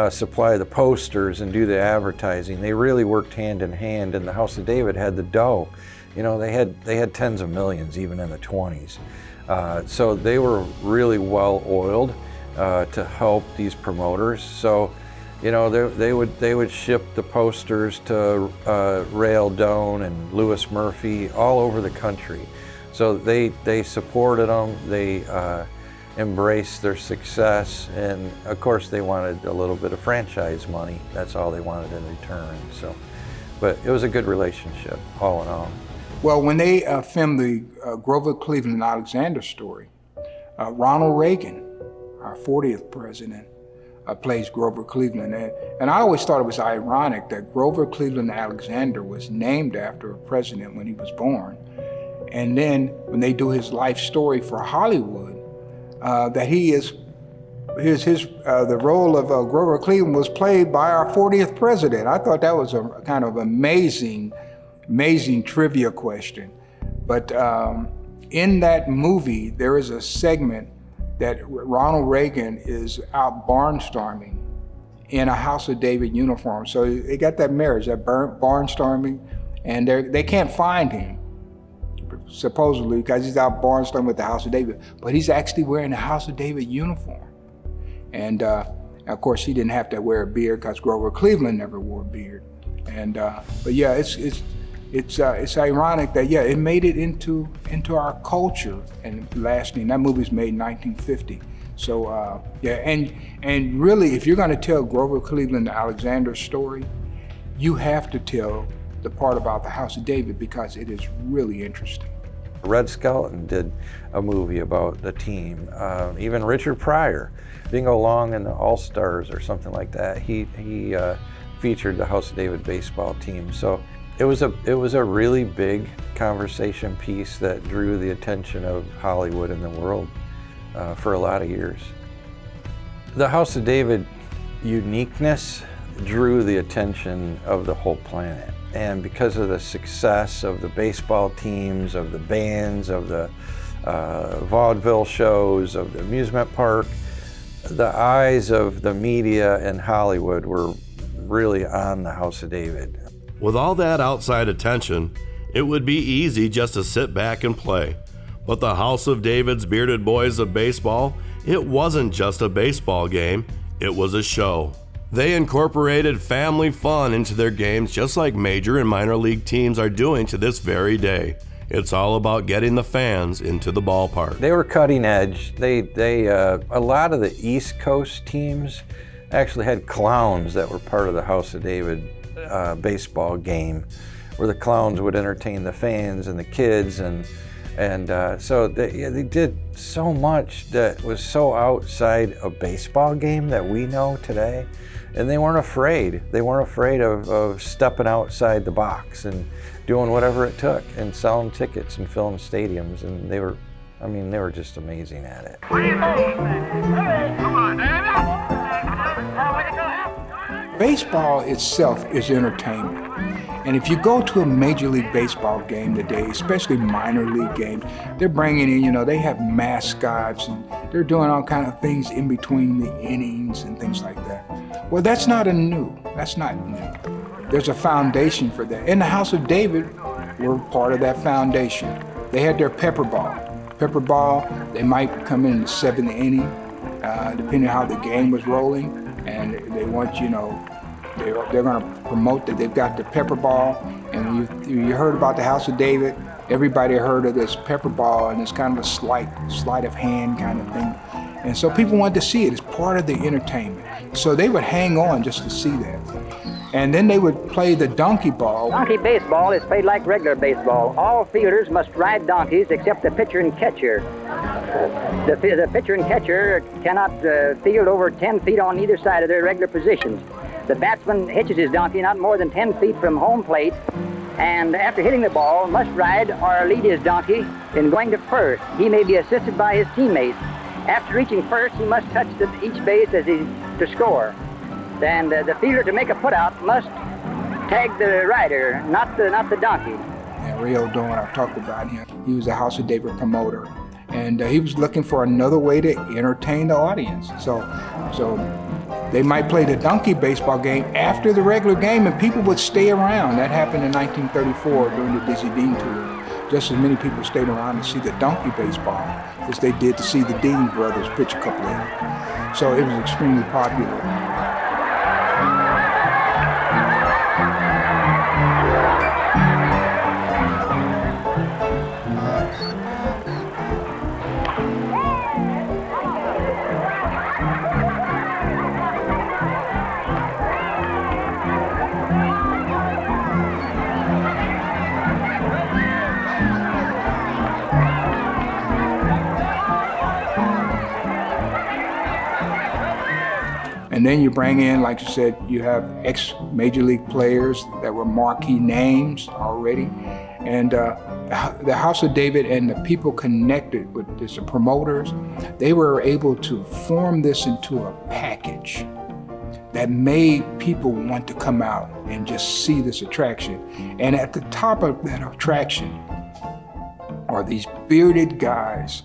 supply the posters and do the advertising? They really worked hand in hand, and the House of David had the dough. You know, they had tens of millions even in the 20s. So they were really well oiled. to help these promoters. So, you know, they would ship the posters to Rail Doan and Lewis Murphy all over the country. So they supported them. They embraced their success, and of course they wanted a little bit of franchise money. That's all they wanted in return. So, but it was a good relationship all in all. Well, when they filmed the Grover Cleveland Alexander story, Ronald Reagan, our 40th president, plays Grover Cleveland. And I always thought it was ironic that Grover Cleveland Alexander was named after a president when he was born. And then when they do his life story for Hollywood, that the role of Grover Cleveland was played by our 40th president. I thought that was a kind of amazing trivia question. But in that movie, there is a segment that Ronald Reagan is out barnstorming in a House of David uniform. So they got that marriage, that barnstorming, and they can't find him, supposedly, because he's out barnstorming with the House of David, but he's actually wearing a House of David uniform. And of course, he didn't have to wear a beard because Grover Cleveland never wore a beard. And but yeah, it's ironic that it made it into our culture and lasting. That movie's made in 1950. So and really, if you're going to tell Grover Cleveland Alexander's story, you have to tell the part about the House of David because it is really interesting. Red Skelton did a movie about the team. Even Richard Pryor, Bingo Long and the All-Stars or something like that. He featured the House of David baseball team. So it was a really big conversation piece that drew the attention of Hollywood and the world for a lot of years. The House of David uniqueness drew the attention of the whole planet. And because of the success of the baseball teams, of the bands, of the vaudeville shows, of the amusement park, the eyes of the media and Hollywood were really on the House of David. With all that outside attention, it would be easy just to sit back and play. But the House of David's Bearded Boys of Baseball, it wasn't just a baseball game, it was a show. They incorporated family fun into their games just like major and minor league teams are doing to this very day. It's all about getting the fans into the ballpark. They were cutting edge. A lot of the East Coast teams actually had clowns that were part of the House of David baseball game, where the clowns would entertain the fans and the kids, and so they did so much that was so outside a baseball game that we know today. And they weren't afraid. They weren't afraid of stepping outside the box and doing whatever it took and selling tickets and filling stadiums. And they were just amazing at it. Baseball itself is entertainment. And if you go to a Major League Baseball game today, especially minor league games, they're bringing in, they have mascots and they're doing all kinds of things in between the innings and things like that. Well, that's not new. There's a foundation for that. And the House of David were part of that foundation. They had their pepper ball. Pepper ball, they might come in the 7th inning, depending on how the game was rolling. And they want, they're going to promote that they've got the pepper ball. And you heard about the House of David, everybody heard of this pepper ball, and it's kind of a sleight of hand kind of thing. And so people wanted to see it as part of the entertainment. So they would hang on just to see that. And then they would play the donkey ball. Donkey baseball is played like regular baseball. All fielders must ride donkeys except the pitcher and catcher. The pitcher and catcher cannot field over 10 feet on either side of their regular positions. The batsman hitches his donkey not more than 10 feet from home plate, and after hitting the ball, must ride or lead his donkey in going to first. He may be assisted by his teammates. After reaching first, he must touch each base to score. Then the fielder, to make a putout, must tag the rider, not the donkey. And Ray O'Doan, I've talked about him. He was a House of David promoter, and he was looking for another way to entertain the audience. So they might play the donkey baseball game after the regular game, and people would stay around. That happened in 1934 during the Dizzy Dean tour. Just as many people stayed around to see the donkey baseball as they did to see the Dean brothers pitch a couple innings. So it was extremely popular. And then you bring in, like you said, you have ex-Major League players that were marquee names already. And the House of David and the people connected with this, the promoters, they were able to form this into a package that made people want to come out and just see this attraction. And at the top of that attraction are these bearded guys,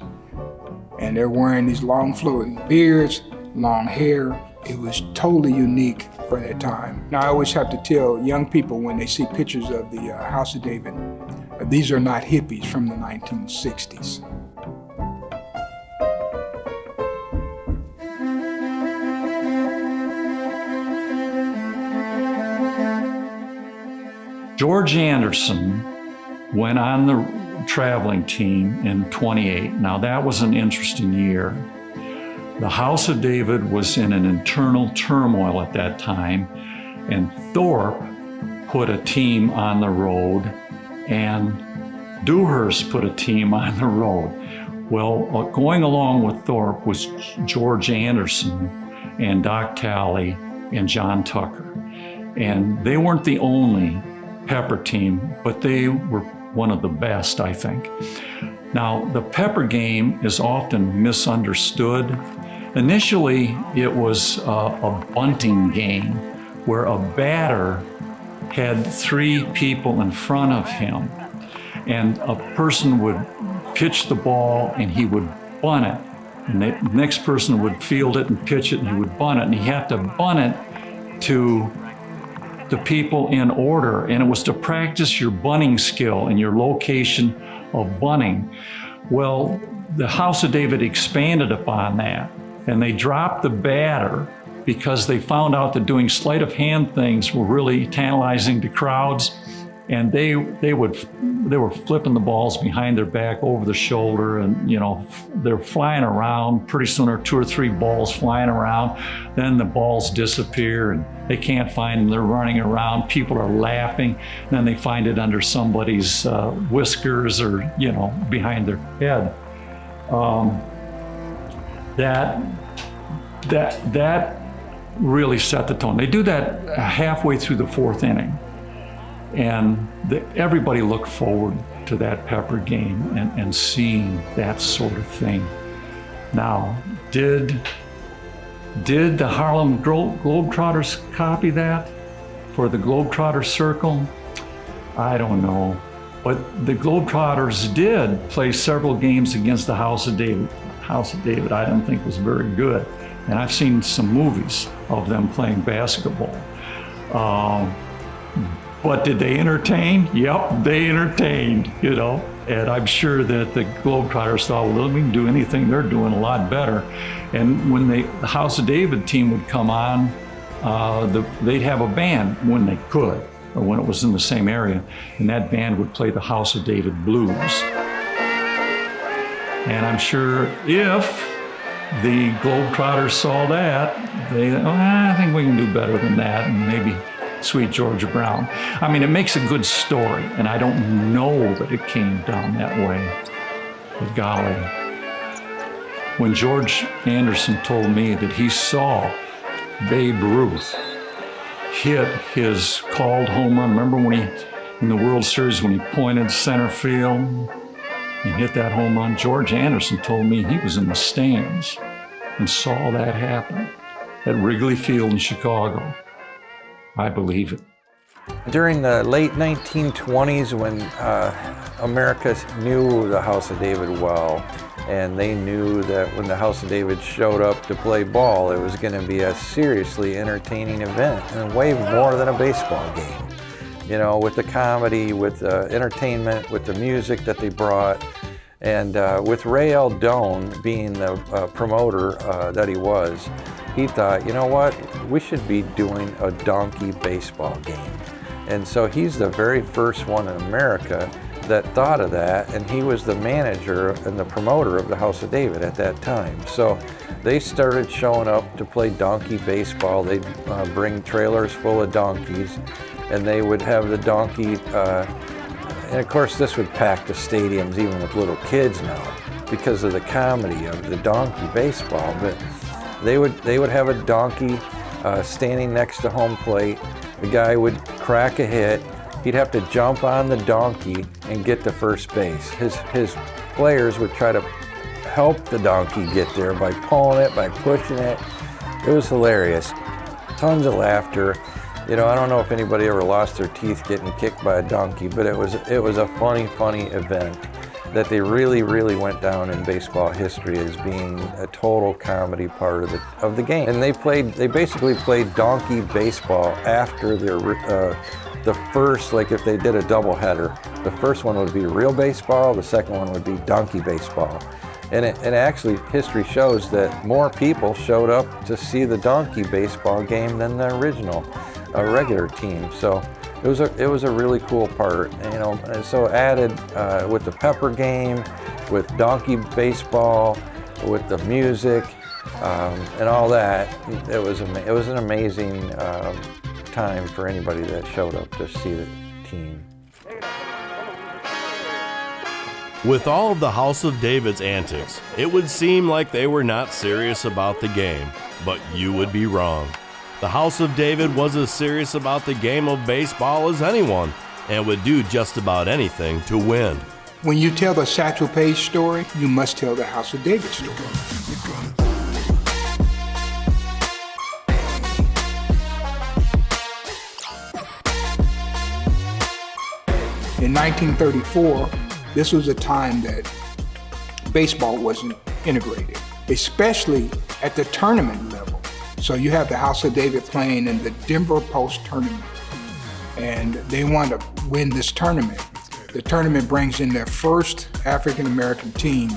and they're wearing these long flowing beards, long hair. It was totally unique for that time. Now, I always have to tell young people when they see pictures of the House of David, these are not hippies from the 1960s. George Anderson went on the traveling team in 28. Now, that was an interesting year. The House of David was in an internal turmoil at that time, and Thorpe put a team on the road, and Dewhurst put a team on the road. Well, going along with Thorpe was George Anderson and Doc Talley and John Tucker. And they weren't the only Pepper team, but they were one of the best, I think. Now, the Pepper game is often misunderstood. Initially, it was a bunting game where a batter had 3 people in front of him, and a person would pitch the ball and he would bunt it, and the next person would field it and pitch it and he would bunt it, and he had to bunt it to the people in order, and it was to practice your bunting skill and your location of bunting. Well, the House of David expanded upon that, and they dropped the batter because they found out that doing sleight of hand things were really tantalizing to crowds, and they were flipping the balls behind their back over the shoulder, and they're flying around. Pretty soon there are 2 or 3 balls flying around, then the balls disappear and they can't find them. They're running around, people are laughing, and then they find it under somebody's whiskers or behind their head. That really set the tone. They do that halfway through the 4th inning. And everybody looked forward to that Pepper game and seeing that sort of thing. Now, did the Harlem Globetrotters copy that for the Globetrotter Circle? I don't know. But the Globetrotters did play several games against the House of David. House of David, I don't think was very good. And I've seen some movies of them playing basketball. But did they entertain? Yep, they entertained, And I'm sure that the Globetrotters thought, well, we can do anything. They're doing a lot better. And when the House of David team would come on, they'd have a band when they could, or when it was in the same area. And that band would play the House of David blues. And I'm sure if the Globetrotters saw that, I think we can do better than that, and maybe Sweet Georgia Brown. I mean, it makes a good story, and I don't know that it came down that way. But golly, when George Anderson told me that he saw Babe Ruth hit his called home run, remember when in the World Series when he pointed center field and hit that home run? George Anderson told me he was in the stands and saw that happen at Wrigley Field in Chicago. I believe it. During the late 1920s, when America knew the House of David well, and they knew that when the House of David showed up to play ball, it was going to be a seriously entertaining event, and way more than a baseball game. With the comedy, with the entertainment, with the music that they brought, And with Ray Aldone being the promoter that he was, he thought, you know what, we should be doing a donkey baseball game. And so he's the very first one in America that thought of that, and he was the manager and the promoter of the House of David at that time. So they started showing up to play donkey baseball. They'd bring trailers full of donkeys, and they would have the donkey, and of course this would pack the stadiums even with little kids now because of the comedy of the donkey baseball. But they would have a donkey standing next to home plate. The guy would crack a hit. He'd have to jump on the donkey and get to first base. His players would try to help the donkey get there by pulling it, by pushing it. It was hilarious. Tons of laughter. You know, I don't know if anybody ever lost their teeth getting kicked by a donkey, but it was a funny event that they really went down in baseball history as being a total comedy part of the game. And they basically played donkey baseball after the first, like if they did a doubleheader, the first one would be real baseball, the second one would be donkey baseball. And actually, history shows that more people showed up to see the donkey baseball game than the original regular team. So it was a really cool part, you know. And so added with the pepper game, with donkey baseball, with the music, and all that, it was an amazing time for anybody that showed up to see the team. With all of the House of David's antics, it would seem like they were not serious about the game, but you would be wrong. The House of David was as serious about the game of baseball as anyone, and would do just about anything to win. When you tell the Satchel Page story, you must tell the House of David story. In 1934, this was a time that baseball wasn't integrated, especially at the tournament level. So you have the House of David playing in the Denver Post tournament, and they want to win this tournament. The tournament brings in their first African-American team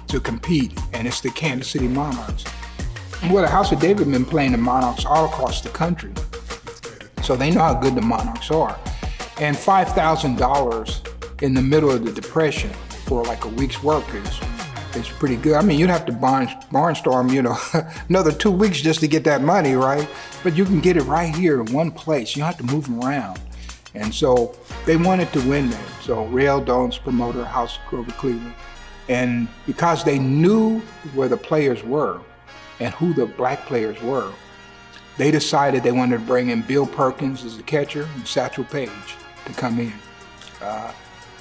to compete, and it's the Kansas City Monarchs. Well, the House of David have been playing the Monarchs all across the country, so they know how good the Monarchs are. And $5,000 in the middle of the Depression for like a week's work is pretty good. I mean, you'd have to barnstorm, you know, another 2 weeks just to get that money, right? But you can get it right here in one place. You don't have to move them around. And so they wanted to win that. So Ray Aldone's promoter, House of Grover Cleveland. And because they knew where the players were and who the black players were, they decided they wanted to bring in Bill Perkins as a catcher and Satchel Page to come in.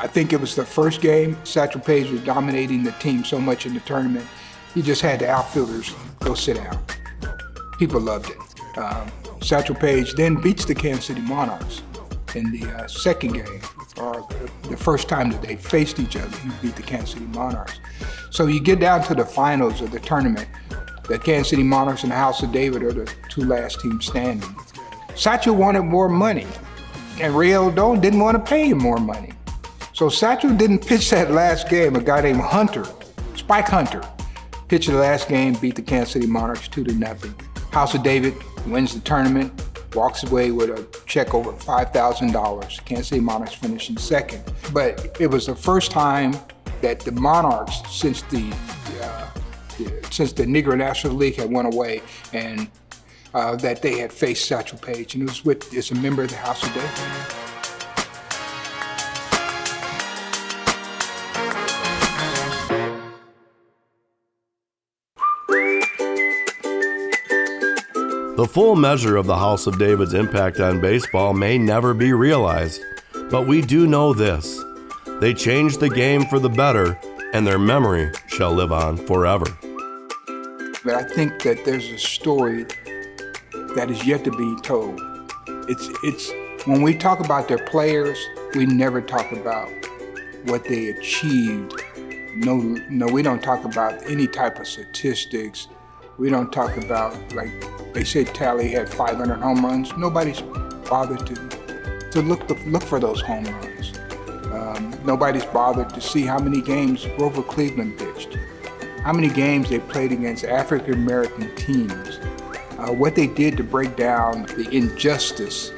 I think it was the first game. Satchel Page was dominating the team so much in the tournament, he just had the outfielders go sit down. People loved it. Satchel Page then beats the Kansas City Monarchs in the second game, or the first time that they faced each other. He beat the Kansas City Monarchs. So you get down to the finals of the tournament. The Kansas City Monarchs and the House of David are the two last teams standing. Satchel wanted more money, and Ray Aldone didn't want to pay him more money. So Satchel didn't pitch that last game. A guy named Hunter, Spike Hunter, pitched the last game, beat the Kansas City Monarchs 2-0. House of David wins the tournament, walks away with a check over $5,000. Kansas City Monarchs finishing second. But it was the first time that the Monarchs, since the Negro National League had went away, and that they had faced Satchel Page, and it was as a member of the House of David. The full measure of the House of David's impact on baseball may never be realized, but we do know this: they changed the game for the better, and their memory shall live on forever. But I think that there's a story that is yet to be told. It's when we talk about their players, we never talk about what they achieved. No, we don't talk about any type of statistics. We don't talk about, like they said, Talley had 500 home runs. Nobody's bothered to look for those home runs. Nobody's bothered to see how many games Grover Cleveland pitched, how many games they played against African American teams, what they did to break down the injustice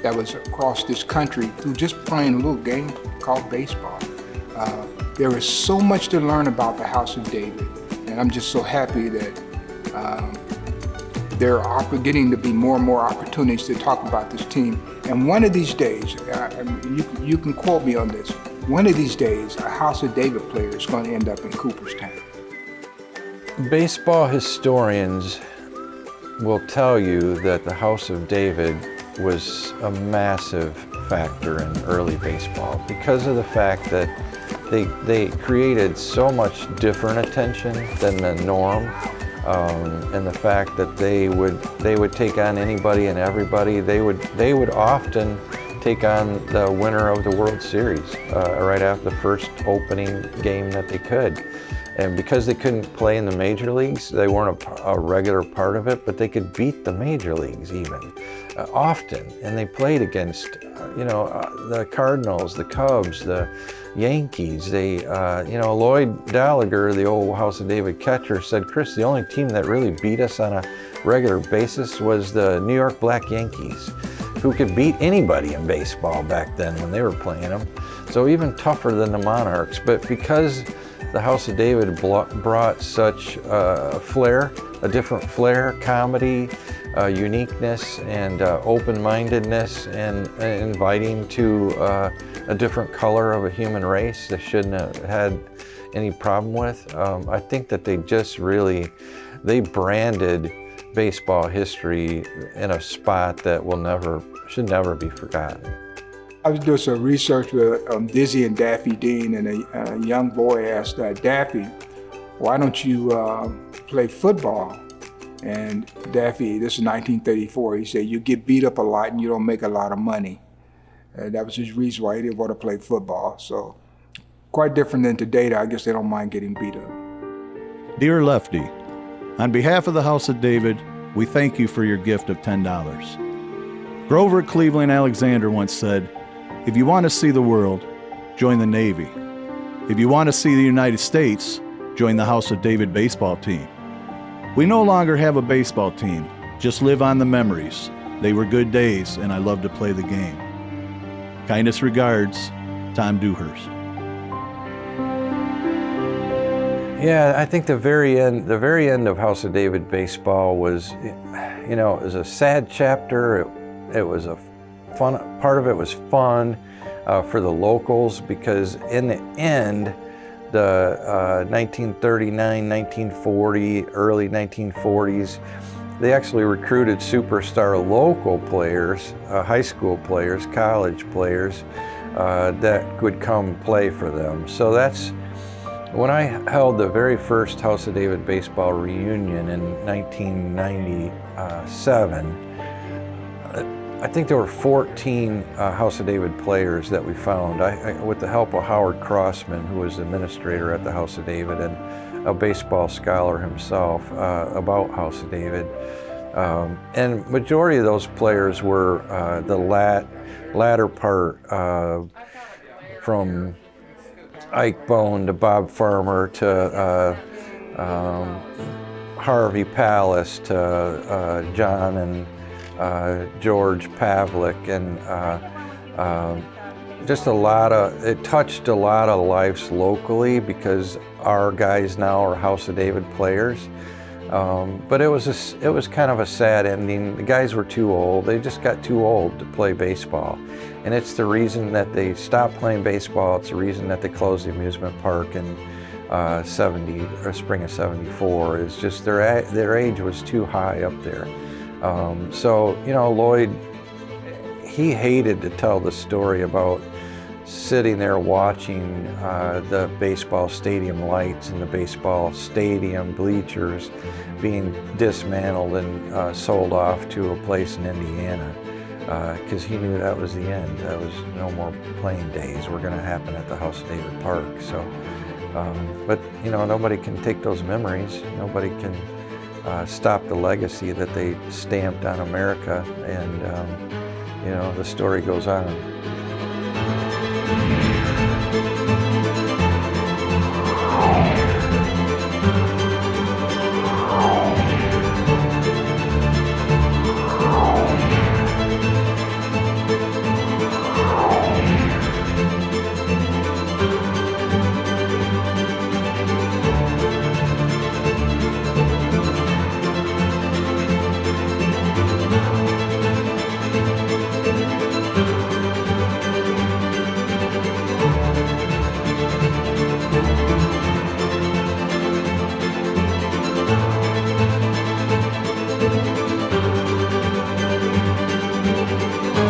that was across this country through just playing a little game called baseball. There is so much to learn about the House of David, and I'm just so happy that there are getting to be more and more opportunities to talk about this team. And one of these days, you can quote me on this, one of these days, a House of David player is going to end up in Cooperstown. Baseball historians will tell you that the House of David was a massive factor in early baseball because of the fact that they created so much different attention than the norm, and the fact that they would take on anybody and everybody. They would often take on the winner of the World Series right after the first opening game that they could. And because they couldn't play in the major leagues, they weren't a regular part of it, but they could beat the major leagues even often. And they played against, the Cardinals, the Cubs, the Yankees. Lloyd Dager, the old House of David catcher, said, "Chris, the only team that really beat us on a regular basis was the New York Black Yankees, who could beat anybody in baseball back then when they were playing them. So even tougher than the Monarchs." But because the House of David brought such flair, a different flair, comedy, uniqueness, and open-mindedness, and inviting to a different color of a human race they shouldn't have had any problem with. I think that they branded baseball history in a spot that should never be forgotten. I was doing some research with Dizzy and Daffy Dean, and a young boy asked Daffy, "Why don't you play football?" And Daffy, this is 1934, he said, "You get beat up a lot and you don't make a lot of money." That was his reason why he didn't want to play football. So quite different than today. I guess they don't mind getting beat up. Dear Lefty, on behalf of the House of David, we thank you for your gift of $10. Grover Cleveland Alexander once said, "If you want to see the world, join the Navy. If you want to see the United States, join the House of David baseball team." We no longer have a baseball team, just live on the memories. They were good days, and I love to play the game. Kindest regards, Tom Dewhurst. Yeah, I think the very end of House of David baseball was, it was a sad chapter. It was a fun part of it was fun for the locals, because in the end, the 1939, 1940, early 1940s, they actually recruited superstar local players, high school players, college players that would come play for them. So that's when I held the very first House of David baseball reunion in 1997. I think there were 14 House of David players that we found, with the help of Howard Crossman, who was the administrator at the House of David and a baseball scholar himself about House of David. And majority of those players were the latter part, from Ike Bone to Bob Farmer to Harvey Pallas to John and George Pavlik, and it touched a lot of lives locally, because our guys now are House of David players. But it was kind of a sad ending. The guys were too old. They just got too old to play baseball. And it's the reason that they stopped playing baseball. It's the reason that they closed the amusement park in spring of '74. Is just their age was too high up there. So, Lloyd, he hated to tell the story about sitting there watching the baseball stadium lights and the baseball stadium bleachers being dismantled and sold off to a place in Indiana, because he knew that was the end. That was no more playing days were going to happen at the House of David Park. So, but nobody can take those memories. Nobody can stop the legacy that they stamped on America, and the story goes on. Bye.